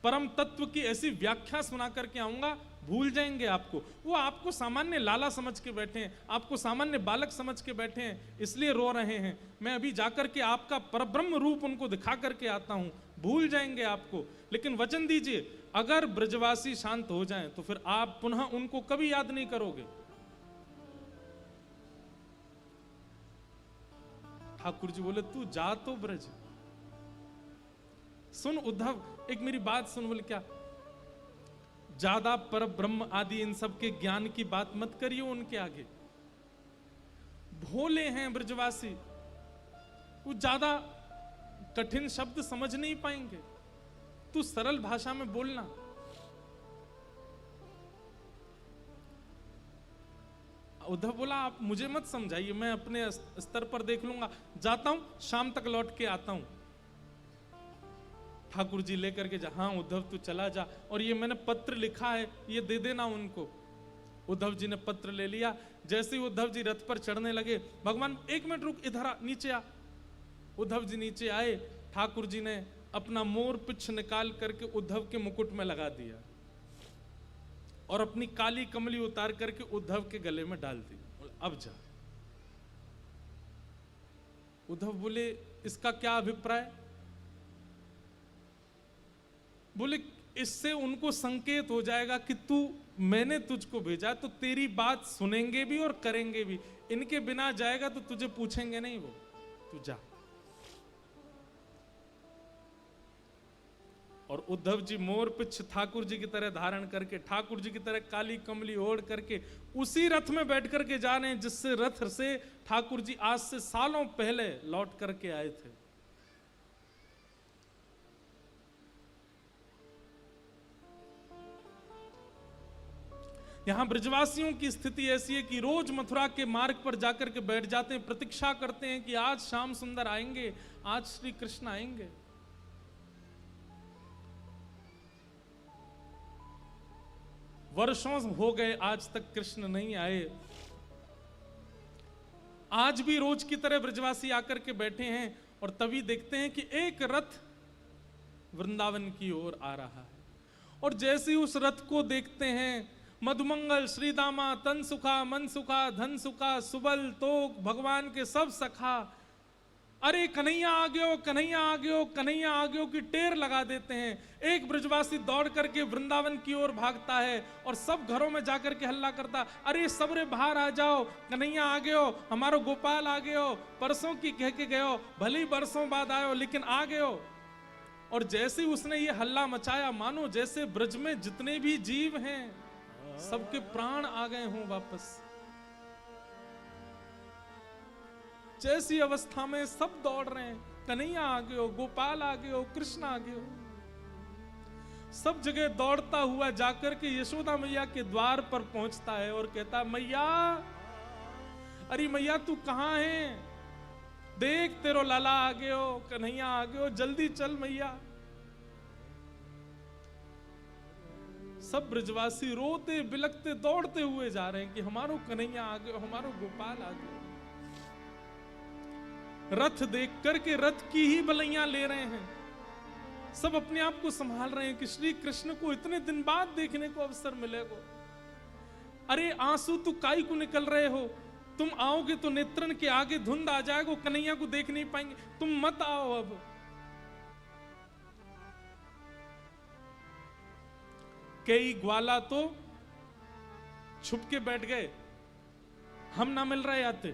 परम तत्व की ऐसी व्याख्या सुना करके आऊंगा, भूल जाएंगे आपको। वो आपको सामान्य लाला समझ के बैठे हैं, आपको सामान्य बालक समझ के बैठे हैं, इसलिए रो रहे हैं। मैं अभी जाकर के आपका परब्रह्म रूप उनको दिखा करके आता हूं, भूल जाएंगे आपको। लेकिन वचन दीजिए, अगर ब्रजवासी शांत हो जाएं तो फिर आप पुनः उनको कभी याद नहीं करोगे। ठाकुर जी बोले तू जा तो ब्रज। सुन उद्धव, एक मेरी बात सुन। बोले क्या? ज्यादा पर ब्रह्म आदि इन सब के ज्ञान की बात मत करिए उनके आगे। भोले हैं ब्रजवासी, वो ज्यादा कठिन शब्द समझ नहीं पाएंगे, तू सरल भाषा में बोलना। उद्धव बोला आप मुझे मत समझाइए, मैं अपने स्तर पर देख लूंगा, जाता हूं, शाम तक लौट के आता हूं। ठाकुर जी लेकर के जा। हाँ उद्धव तू चला जा, और ये मैंने पत्र लिखा है, ये दे देना उनको। उद्धव जी ने पत्र ले लिया। जैसे ही उद्धव जी रथ पर चढ़ने लगे, भगवान एक मिनट रुक, इधर आ, नीचे आ। उद्धव जी नीचे आए, ठाकुर जी ने अपना मोर पिछ निकाल करके उद्धव के मुकुट में लगा दिया और अपनी काली कमली उतार करके उद्धव के गले में डाल दी। अब जा। उद्धव बोले इसका क्या अभिप्राय? बोले इससे उनको संकेत हो जाएगा कि तू, मैंने तुझको भेजा तो तेरी बात सुनेंगे भी और करेंगे भी। इनके बिना जाएगा तो तुझे पूछेंगे नहीं, वो तू जा। और उद्धव जी मोर पिछ ठाकुर जी की तरह धारण करके, ठाकुर जी की तरह काली कमली ओढ़ करके उसी रथ में बैठ करके जा रहे हैं जिससे रथ से ठाकुर जी आज से सालों पहले लौट करके आए थे। यहां ब्रजवासियों की स्थिति ऐसी है कि रोज मथुरा के मार्ग पर जाकर के बैठ जाते हैं, प्रतीक्षा करते हैं कि आज श्याम सुंदर आएंगे, आज श्री कृष्ण आएंगे। वर्षों हो गए आज तक कृष्ण नहीं आए। आज भी रोज की तरह ब्रजवासी आकर के बैठे हैं और तभी देखते हैं कि एक रथ वृंदावन की ओर आ रहा है। और जैसे ही उस रथ को देखते हैं, मधुमंगल, श्रीदामा, तन सुखा, मन सुखा, धन सुखा, सुबल, तोक, भगवान के सब सखा, अरे कन्हैया आ गयो, कन्हैया आ गयो, कन्हैया आ गयो की टेर लगा देते हैं। एक ब्रजवासी दौड़ करके वृंदावन की ओर भागता है और सब घरों में जाकर के हल्ला करता, अरे सबरे बाहर आ जाओ, कन्हैया आ गयो, हमारो गोपाल आ गयो, परसों की कह के गयो, भले ही बरसों बाद आयो लेकिन आ गयो। और जैसे ही उसने ये हल्ला मचाया, मानो जैसे ब्रज में जितने भी जीव हैं सबके प्राण आ गए हों वापस। जैसी अवस्था में सब दौड़ रहे हैं, कन्हैया आ गयो, गोपाल आ गयो, कृष्ण आ गयो। सब जगह दौड़ता हुआ जाकर के यशोदा मैया के द्वार पर पहुंचता है और कहता, मैया, अरे मैया तू कहां है? देख तेरो लाला आ गयो, कन्हैया आ गयो, जल्दी चल मैया। सब ब्रजवासी रोते बिलखते दौड़ते हुए जा रहे हैं कि हमारो कन्हैया आ गयो, हमारो गोपाल आ गयो। रथ देख करके रथ की ही बलैया ले रहे हैं, सब अपने आप को संभाल रहे हैं कि श्री कृष्ण को इतने दिन बाद देखने को अवसर मिलेगा। अरे आंसू तो काई को निकल रहे हो, तुम आओगे तो नेत्रन के आगे धुंध आ जाएगा, कन्हैया को देख नहीं पाएंगे, तुम मत आओ। अब कई ग्वाला तो छुप के बैठ गए, हम ना मिल रहे आते,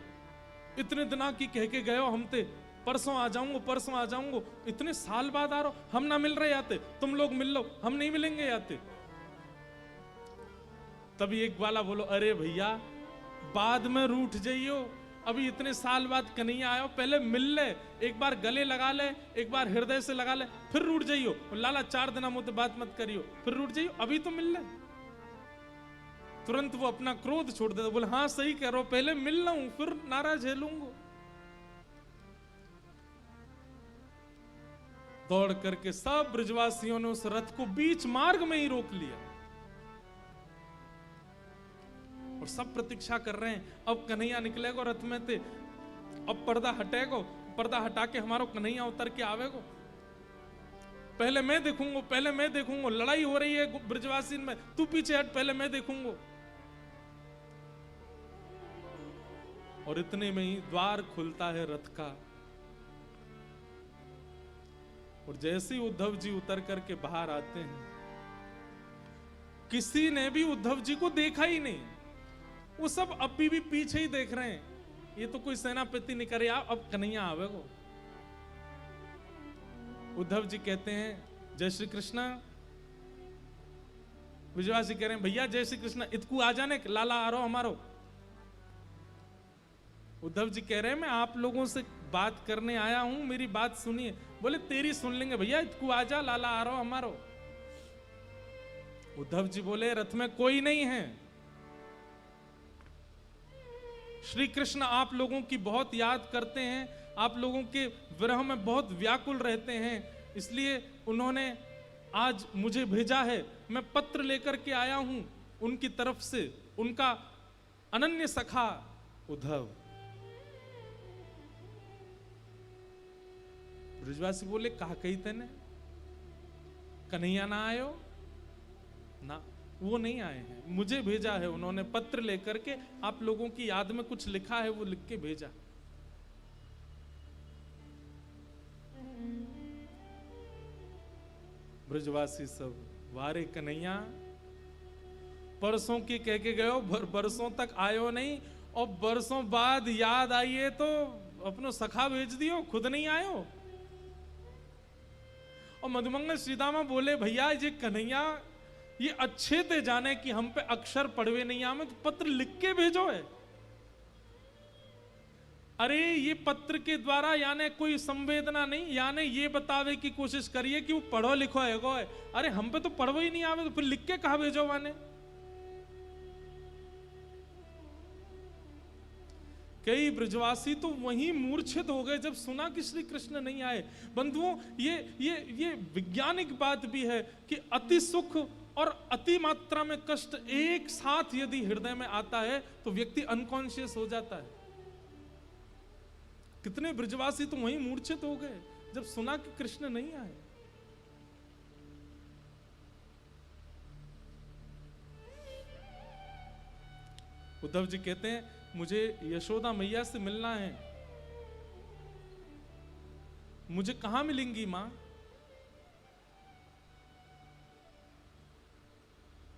इतने दिना की कह के गए हो हम ते, परसों आ जाऊंगा, परसों आ जाऊंगा, इतने साल बाद आ रहा हो, हम ना मिल रहे आते, तुम लोग मिल लो, हम नहीं मिलेंगे आते। तभी एक ग्वाला बोलो, अरे भैया बाद में रूठ जाइयो, अभी इतने साल बाद कन्हैया आयो, पहले मिल ले, एक बार गले लगा ले, एक बार हृदय से लगा ले, फिर रूठ जाइयो। लाला 4 दिन मुझे बात मत करियो, फिर रूठ जाइयो, अभी तो मिल ले। तुरंत वो अपना क्रोध छोड़ देता, बोले हाँ सही कह रहे हो, पहले मिल लूं फिर नाराज झेलूंगा। दौड़ करके सब ब्रजवासियों ने उस रथ को बीच मार्ग में ही रोक लिया। और सब प्रतीक्षा कर रहे हैं, अब कन्हैया निकलेगो रथ में थे, अब पर्दा हटेगो, पर्दा हटा के हमारो कन्हैया उतर के आवेगो, पहले मैं देखूंगा, पहले मैं देखूंगा, लड़ाई हो रही है ब्रजवासी में, तू पीछे हट, पहले मैं देखूंगा। और इतने में ही द्वार खुलता है रथ का, और जैसे ही उद्धव जी उतर करके बाहर आते हैं, किसी ने भी उद्धव जी को देखा ही नहीं, वो सब अभी भी पीछे ही देख रहे हैं, ये तो कोई सेनापति नहीं करे, अब कन्हैया आवेगो। उद्धव जी कहते हैं जय श्री कृष्ण, ब्रजवासी कह रहे हैं भैया जय श्री कृष्ण, इतकू आ जाने, लाला आ रहो हमारो। उद्धव जी कह रहे हैं मैं आप लोगों से बात करने आया हूं, मेरी बात सुनिए। बोले तेरी सुन लेंगे भैया, इतकू आ जा, लाला आ रहो हमारो। उद्धव जी बोले रथ में कोई नहीं है, श्री कृष्ण आप लोगों की बहुत याद करते हैं, आप लोगों के विरह में बहुत व्याकुल रहते हैं, इसलिए उन्होंने आज मुझे भेजा है, मैं पत्र लेकर के आया हूं उनकी तरफ से, उनका अनन्य सखा उद्धव। ब्रजवासी बोले कहा कही तेने, कन्हैया ना आयो ना, वो नहीं आए हैं, मुझे भेजा है उन्होंने पत्र लेकर के, आप लोगों की याद में कुछ लिखा है, वो लिख के भेजा। ब्रजवासी सब वारे कन्हैया, परसों की कह के गयो, बरसों तक आयो नहीं, और बरसों बाद याद आई है तो अपनो सखा भेज दियो, खुद नहीं आयो। और मधुमंगल श्रीदामा बोले भैया ये कन्हैया ये अच्छे थे जाने कि हम पे अक्षर पढ़वे नहीं आवे, तो पत्र लिख के भेजो है। अरे ये पत्र के द्वारा यानी कोई संवेदना नहीं, यानी ये बतावे की कोशिश करिए कि वो पढ़ो लिखो है गो है। अरे हम पे तो पढ़ो ही नहीं आवे, तो फिर लिख के कहा भेजो वाने। कई ब्रजवासी तो वहीं मूर्छित हो गए जब सुना कि श्री कृष्ण नहीं आए। बंधुओं ये वैज्ञानिक बात भी है कि अति सुख और अति मात्रा में कष्ट एक साथ यदि हृदय में आता है तो व्यक्ति अनकॉन्शियस हो जाता है। कितने ब्रजवासी तो वहीं मूर्छित हो गए जब सुना कि कृष्ण नहीं आए। उद्धव जी कहते हैं मुझे यशोदा मैया से मिलना है। मुझे कहां मिलेंगी मां?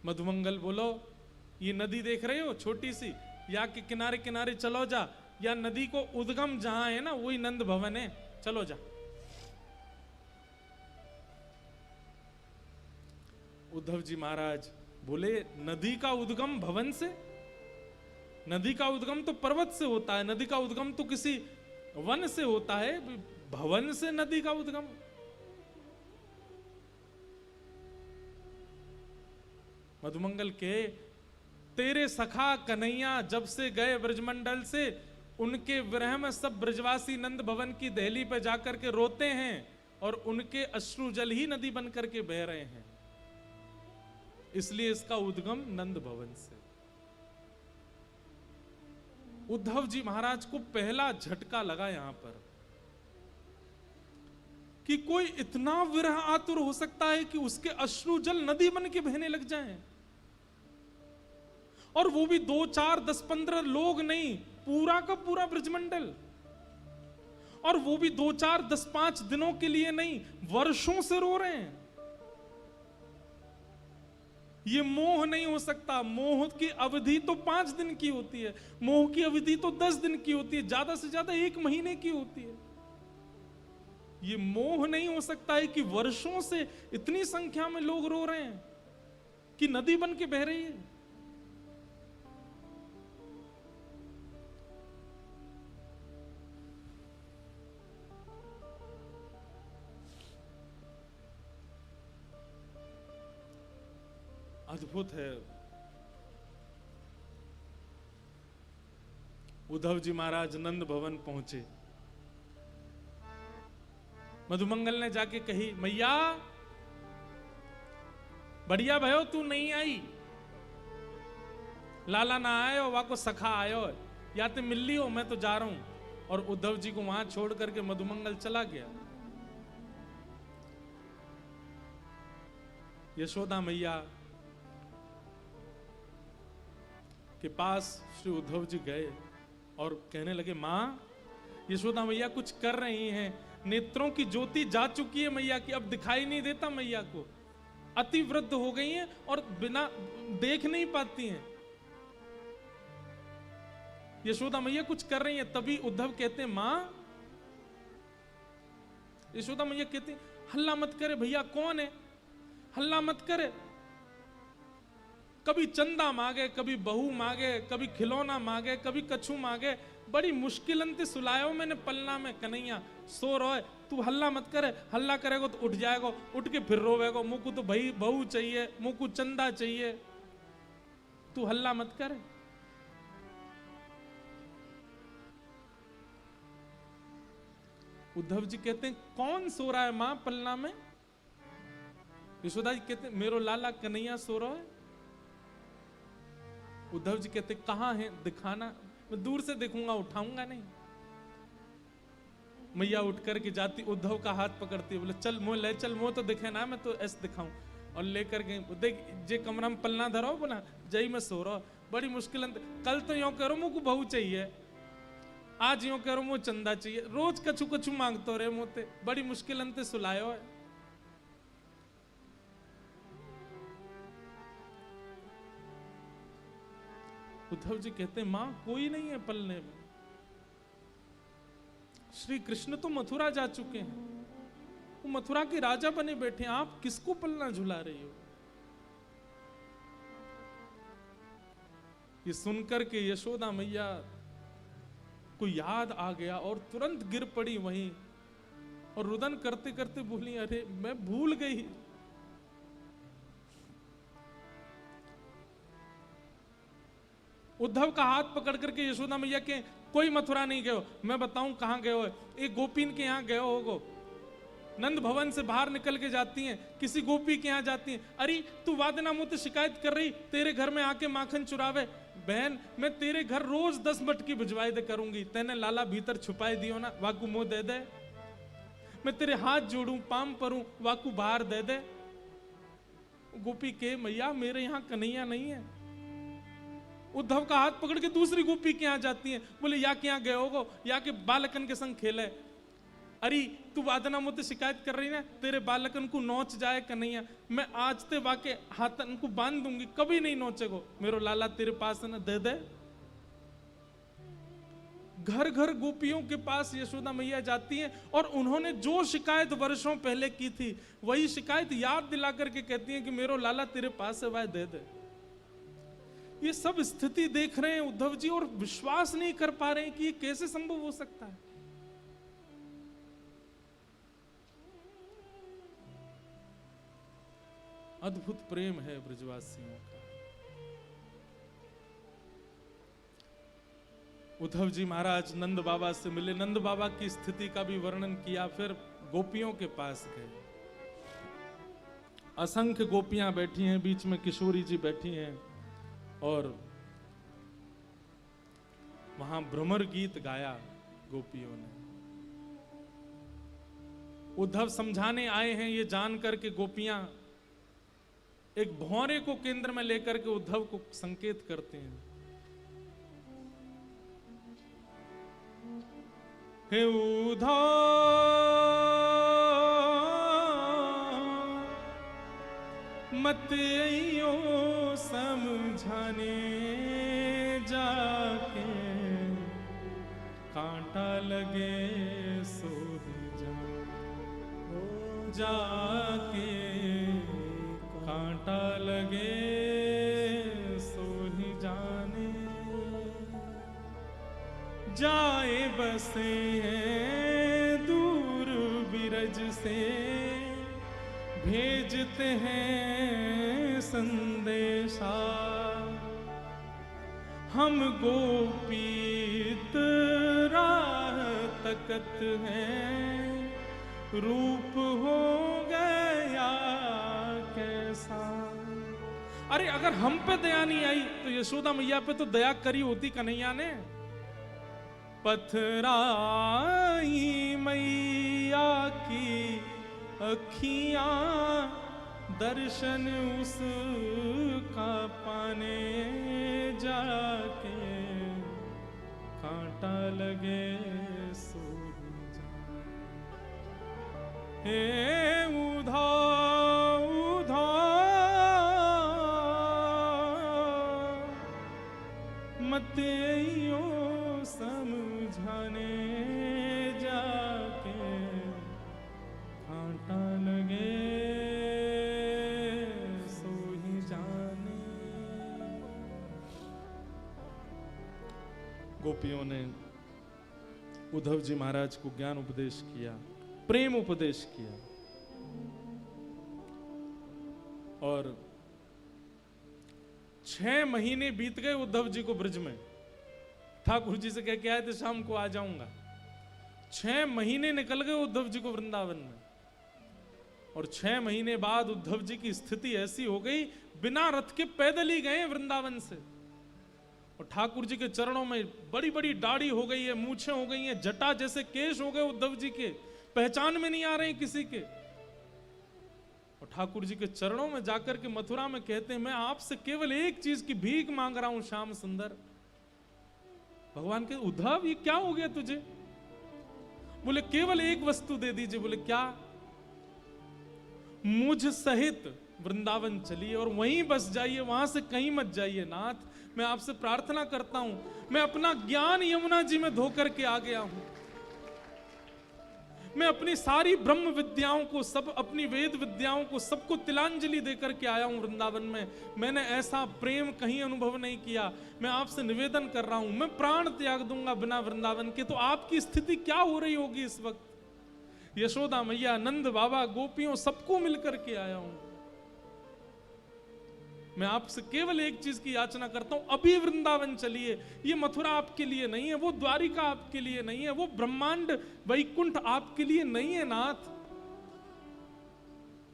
मधुमंगल बोलो ये नदी देख रहे हो छोटी सी, या के किनारे किनारे चलो जा, या नदी को उद्गम जहां है ना वही नंद भवन है, चलो जा। उद्धव जी महाराज बोले नदी का उद्गम भवन से? नदी का उद्गम तो पर्वत से होता है, नदी का उद्गम तो किसी वन से होता है, भवन से नदी का उद्गम? मधुमंगल के तेरे सखा कन्हैया जब से गए ब्रजमंडल से, उनके विरह में सब ब्रजवासी नंद भवन की दहली पे जाकर के रोते हैं और उनके अश्रु जल ही नदी बन करके बह रहे हैं, इसलिए इसका उद्गम नंद भवन से। उद्धव जी महाराज को पहला झटका लगा यहां पर कि कोई इतना विरह आतुर हो सकता है कि उसके अश्रु जल नदी बन के बहने लग जाएं, और वो भी 2, 4, 10, 15 लोग नहीं, पूरा का पूरा ब्रजमंडल, और वो भी 2, 4, 10, 5 दिनों के लिए नहीं, वर्षों से रो रहे हैं। ये मोह नहीं हो सकता। मोह की अवधि तो 5 दिन की होती है, मोह की अवधि तो 10 दिन की होती है, ज्यादा से ज्यादा 1 महीने की होती है। ये मोह नहीं हो सकता है कि वर्षों से इतनी संख्या में लोग रो रहे हैं कि नदी बन के बह रही है। अद्भुत है। उद्धव जी महाराज नंद भवन पहुंचे। मधुमंगल ने जाके कही मैया बढ़िया भयो तू नहीं आई, लाला ना आयो वाको सखा आयो है, या ते मिल लियो मैं तो जा रहा हूं। और उद्धव जी को वहां छोड़ करके मधुमंगल चला गया। यशोदा मैया के पास श्री उद्धव जी गए और कहने लगे, मां यशोदा मैया कुछ कर रही हैं, नेत्रों की ज्योति जा चुकी है मैया की, अब दिखाई नहीं देता मैया को, अति वृद्ध हो गई हैं और बिना देख नहीं पाती हैं। यशोदा मैया कुछ कर रही हैं। तभी उद्धव कहते हैं, मां, यशोदा मैया कहते हैं, हल्ला मत करे भैया, कौन है, हल्ला मत करे। कभी चंदा मांगे, कभी बहू मांगे, कभी खिलौना मांगे, कभी कछु मांगे, बड़ी मुश्किल अंत सुलायो मैंने पलना में। कन्हैया सो रहा है, तू हल्ला मत करे, हल्ला करेगा तो उठ जाएगा, उठ के फिर रोवेगा, मुझको तो भाई बहू चाहिए, मुझको चंदा चाहिए, तू हल्ला मत करे। उद्धव जी कहते हैं, कौन सो रहा है मां पलना में? यशोदा जी कहते हैं, मेरो लाला कन्हैया सो रहा है। उद्धव जी कहते, कहां है, दिखाना, मैं दूर से देखूंगा, उठाऊंगा नहीं। मैया उठ करके जाती, उद्धव का हाथ पकड़ती, बोले चल मोह ले चल, मोह तो दिखे ना, मैं तो ऐसे दिखाऊं। और लेकर के देख, जे कमरा में पलना धरो बोला, जय मैं सो रहा, बड़ी मुश्किल। कल तो यूं करो मुझको बहू चाहिए, आज यूं करो मुझे चंदा चाहिए, रोज कछु कछु मांगतो रहे मोते, बड़ी मुश्किल अंत सुलायो है। उद्धव जी कहते हैं, मां कोई नहीं है पलने में, श्री कृष्ण तो मथुरा जा चुके हैं, वो मथुरा के राजा बने बैठे हैं, आप किसको पलना झुला रही हो? ये सुनकर के यशोदा मैया को याद आ गया और तुरंत गिर पड़ी वहीं और रुदन करते करते बोली, अरे मैं भूल गई। उद्धव का हाथ पकड़ करके यशोदा मैया के, कोई मथुरा नहीं गए हो, मैं बताऊं कहां गए हो, एक गोपीन के यहां गए होगो, नंद भवन से बाहर निकल के जाती हैं, किसी गोपी के यहां जाती हैं। अरे तू वादना मुझसे शिकायत कर रही, तेरे घर में आके माखन चुरावे, बहन मैं तेरे घर रोज 10 मटकी भिजवाई दे करूंगी, तेने लाला भीतर छुपाई दियो ना, वाकू मुंह दे दे, मैं तेरे हाथ जोड़ू पाम परूं, वाकू बाहर दे दे। गोपी के, मैया मेरे यहां कन्हैया नहीं है। उद्धव का हाथ पकड़ के दूसरी गोपी के यहां जाती हैं, बोले या के यहां गए होगो, या के बालकन के संग खेले। अरे तू वादना मुझसे शिकायत कर रही ना, तेरे बालकन को नोच जाए कन्हैया, मैं आज ते वाके हाथन को बांध दूंगी, कभी नहीं नोचेगो, मेरो लाला तेरे पास है ना, दे दे। घर घर गोपियों के पास यशोदा मैया जाती हैं और उन्होंने जो शिकायत वर्षों पहले की थी वही शिकायत याद दिला करके कहती हैं कि मेरो लाला तेरे पास है, वह दे दे। ये सब स्थिति देख रहे हैं उद्धव जी और विश्वास नहीं कर पा रहे हैं कि ये कैसे संभव हो सकता है। अद्भुत प्रेम है ब्रजवासियों का। उद्धव जी महाराज नंद बाबा से मिले, नंद बाबा की स्थिति का भी वर्णन किया, फिर गोपियों के पास गए। असंख्य गोपियां बैठी हैं, बीच में किशोरी जी बैठी हैं और वहां भ्रमर गीत गाया गोपियों ने। उद्धव समझाने आए हैं ये जान करके गोपियां एक भौरे को केंद्र में लेकर के उद्धव को संकेत करते हैं, हे उद्धव मत आइयो समझाने, जाके कांटा लगे सो ही जा, जाके कांटा लगे सो ही जाने, जाए बसे हैं दूर बिरज से, भेजते हैं संदेशा, हम गोपीत राह तकत हैं, रूप हो गया कैसा। अरे अगर हम पे दया नहीं आई तो यशोदा मैया पे तो दया करी होती कन्हैया ने। पथराई मैया की अखियां दर्शन उसका पाने जाके कांटा लगे सो हे उधा उधा मतेयो समझाने जाके कांटा लगे सो ही जाने। गोपियों ने उद्धव जी महाराज को ज्ञान उपदेश किया, प्रेम उपदेश किया, और 6 महीने बीत गए उद्धव जी को ब्रज में। ठाकुर जी से कह के आए थे शाम को आ जाऊंगा। 6 महीने निकल गए उद्धव जी को वृंदावन में, और 6 महीने बाद उद्धव जी की स्थिति ऐसी हो गई, बिना रथ के पैदल ही गए वृंदावन से। और ठाकुर जी के चरणों में बड़ी बड़ी दाढ़ी हो गई है, मूछें हो गई हैं, जटा जैसे केश हो गए उद्धव जी के, पहचान में नहीं आ रहे किसी के। और ठाकुर जी के चरणों में जाकर के मथुरा में कहते हैं, मैं आपसे केवल एक चीज की भीख मांग रहा हूं श्याम सुंदर। भगवान के उद्धव ये क्या हो गया तुझे? बोले केवल एक वस्तु दे दीजिए। बोले क्या? मुझ सहित वृंदावन चलिए और वहीं बस जाइए, वहां से कहीं मत जाइए। नाथ मैं आपसे प्रार्थना करता हूं, मैं अपना ज्ञान यमुना जी में धोकर के आ गया हूं। मैं अपनी सारी ब्रह्म विद्याओं को, सब अपनी वेद विद्याओं को, सबको तिलांजलि देकर के आया हूं वृंदावन में। मैंने ऐसा प्रेम कहीं अनुभव नहीं किया। मैं आपसे निवेदन कर रहा हूं, मैं प्राण त्याग दूंगा बिना वृंदावन के। तो आपकी स्थिति क्या हो रही होगी इस वक्त? यशोदा मैया, नंद बाबा, गोपियों, सबको मिलकर के आया हूं। मैं आपसे केवल एक चीज की याचना करता हूं, अभी वृंदावन चलिए। ये मथुरा आपके लिए नहीं है, वो द्वारिका आपके लिए नहीं है, वो ब्रह्मांड वैकुंठ आपके लिए नहीं है। नाथ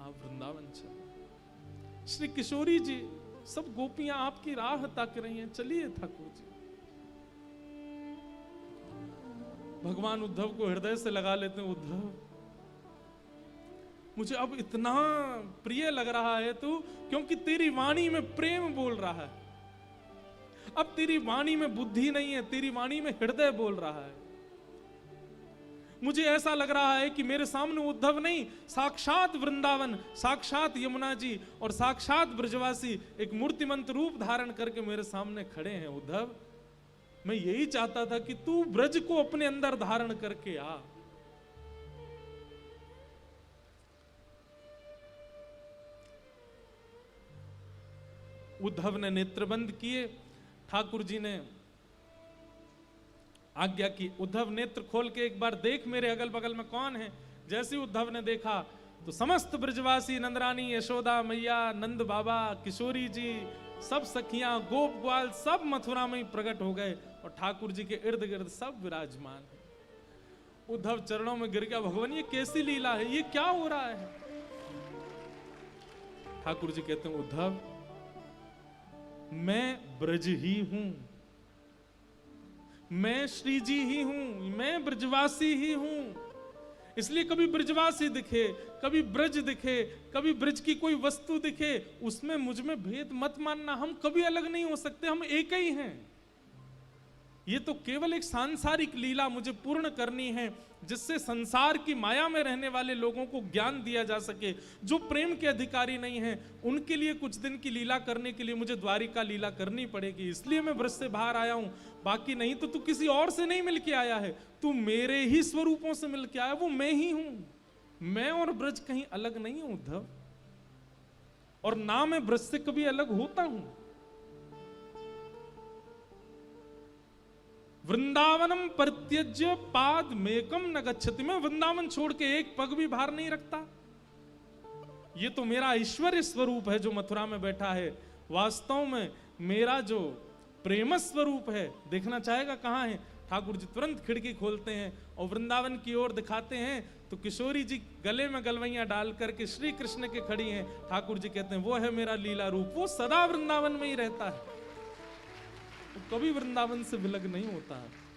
आप वृंदावन चलिए। श्री किशोरी जी, सब गोपियां आपकी राह ताक रही हैं, चलिए ठाकुर जी। भगवान उद्धव को हृदय से लगा लेते हैं। उद्धव मुझे अब इतना प्रिय लग रहा है तू, क्योंकि तेरी वाणी में प्रेम बोल रहा है। अब तेरी वाणी में बुद्धि नहीं है, तेरी वाणी में हृदय बोल रहा है। मुझे ऐसा लग रहा है कि मेरे सामने उद्धव नहीं, साक्षात वृंदावन, साक्षात यमुना जी और साक्षात ब्रजवासी एक मूर्तिमंत रूप धारण करके मेरे सामने खड़े हैं। उद्धव मैं यही चाहता था कि तू ब्रज को अपने अंदर धारण करके आ। उद्धव ने नेत्रबंद किए, ठाकुर जी ने आज्ञा की, उद्धव नेत्र खोल के एक बार देख मेरे अगल बगल में कौन है। जैसे उद्धव ने देखा तो समस्त ब्रजवासी, नंदरानी, यशोदा मैया, नंद बाबा, किशोरी जी, सब सखियां, गोप ग्वाल, सब मथुरा में ही प्रकट हो गए और ठाकुर जी के इर्द गिर्द सब विराजमान है। उद्धव चरणों में गिर गया, भगवान ये कैसी लीला है, ये क्या हो रहा है? ठाकुर जी कहते हैं, उद्धव मैं ब्रज ही हूं, मैं श्री जी ही हूं, मैं ब्रजवासी ही हूं। इसलिए कभी ब्रजवासी दिखे, कभी ब्रज दिखे, कभी ब्रज की कोई वस्तु दिखे, उसमें मुझ में भेद मत मानना। हम कभी अलग नहीं हो सकते, हम एक ही हैं। ये तो केवल एक सांसारिक लीला मुझे पूर्ण करनी है, जिससे संसार की माया में रहने वाले लोगों को ज्ञान दिया जा सके। जो प्रेम के अधिकारी नहीं हैं, उनके लिए कुछ दिन की लीला करने के लिए मुझे द्वारिका लीला करनी पड़ेगी। इसलिए मैं ब्रज से बाहर आया हूं, बाकी नहीं तो तू किसी और से नहीं मिल के आया है, तू मेरे ही स्वरूपों से मिल के आया, वो मैं ही हूं। मैं और ब्रज कहीं अलग नहीं हूं उद्धव, और ना मैं ब्रज से कभी अलग होता हूं। वृंदावनम परित्यज्य पाद मेकम न गच्छति, मैं वृंदावन छोड़ के एक पग भी बाहर नहीं रखता। ये तो मेरा ऐश्वर्य स्वरूप है जो मथुरा में बैठा है। वास्तव में मेरा जो प्रेम स्वरूप है, देखना चाहेगा कहाँ है। ठाकुर जी तुरंत खिड़की खोलते हैं और वृंदावन की ओर दिखाते हैं तो किशोरी जी गले में गलवैया डाल करके श्री कृष्ण के खड़ी हैं। ठाकुर जी कहते हैं वो है मेरा लीला रूप, वो सदा वृंदावन में ही रहता है, वो कभी वृंदावन से विलग नहीं होता है।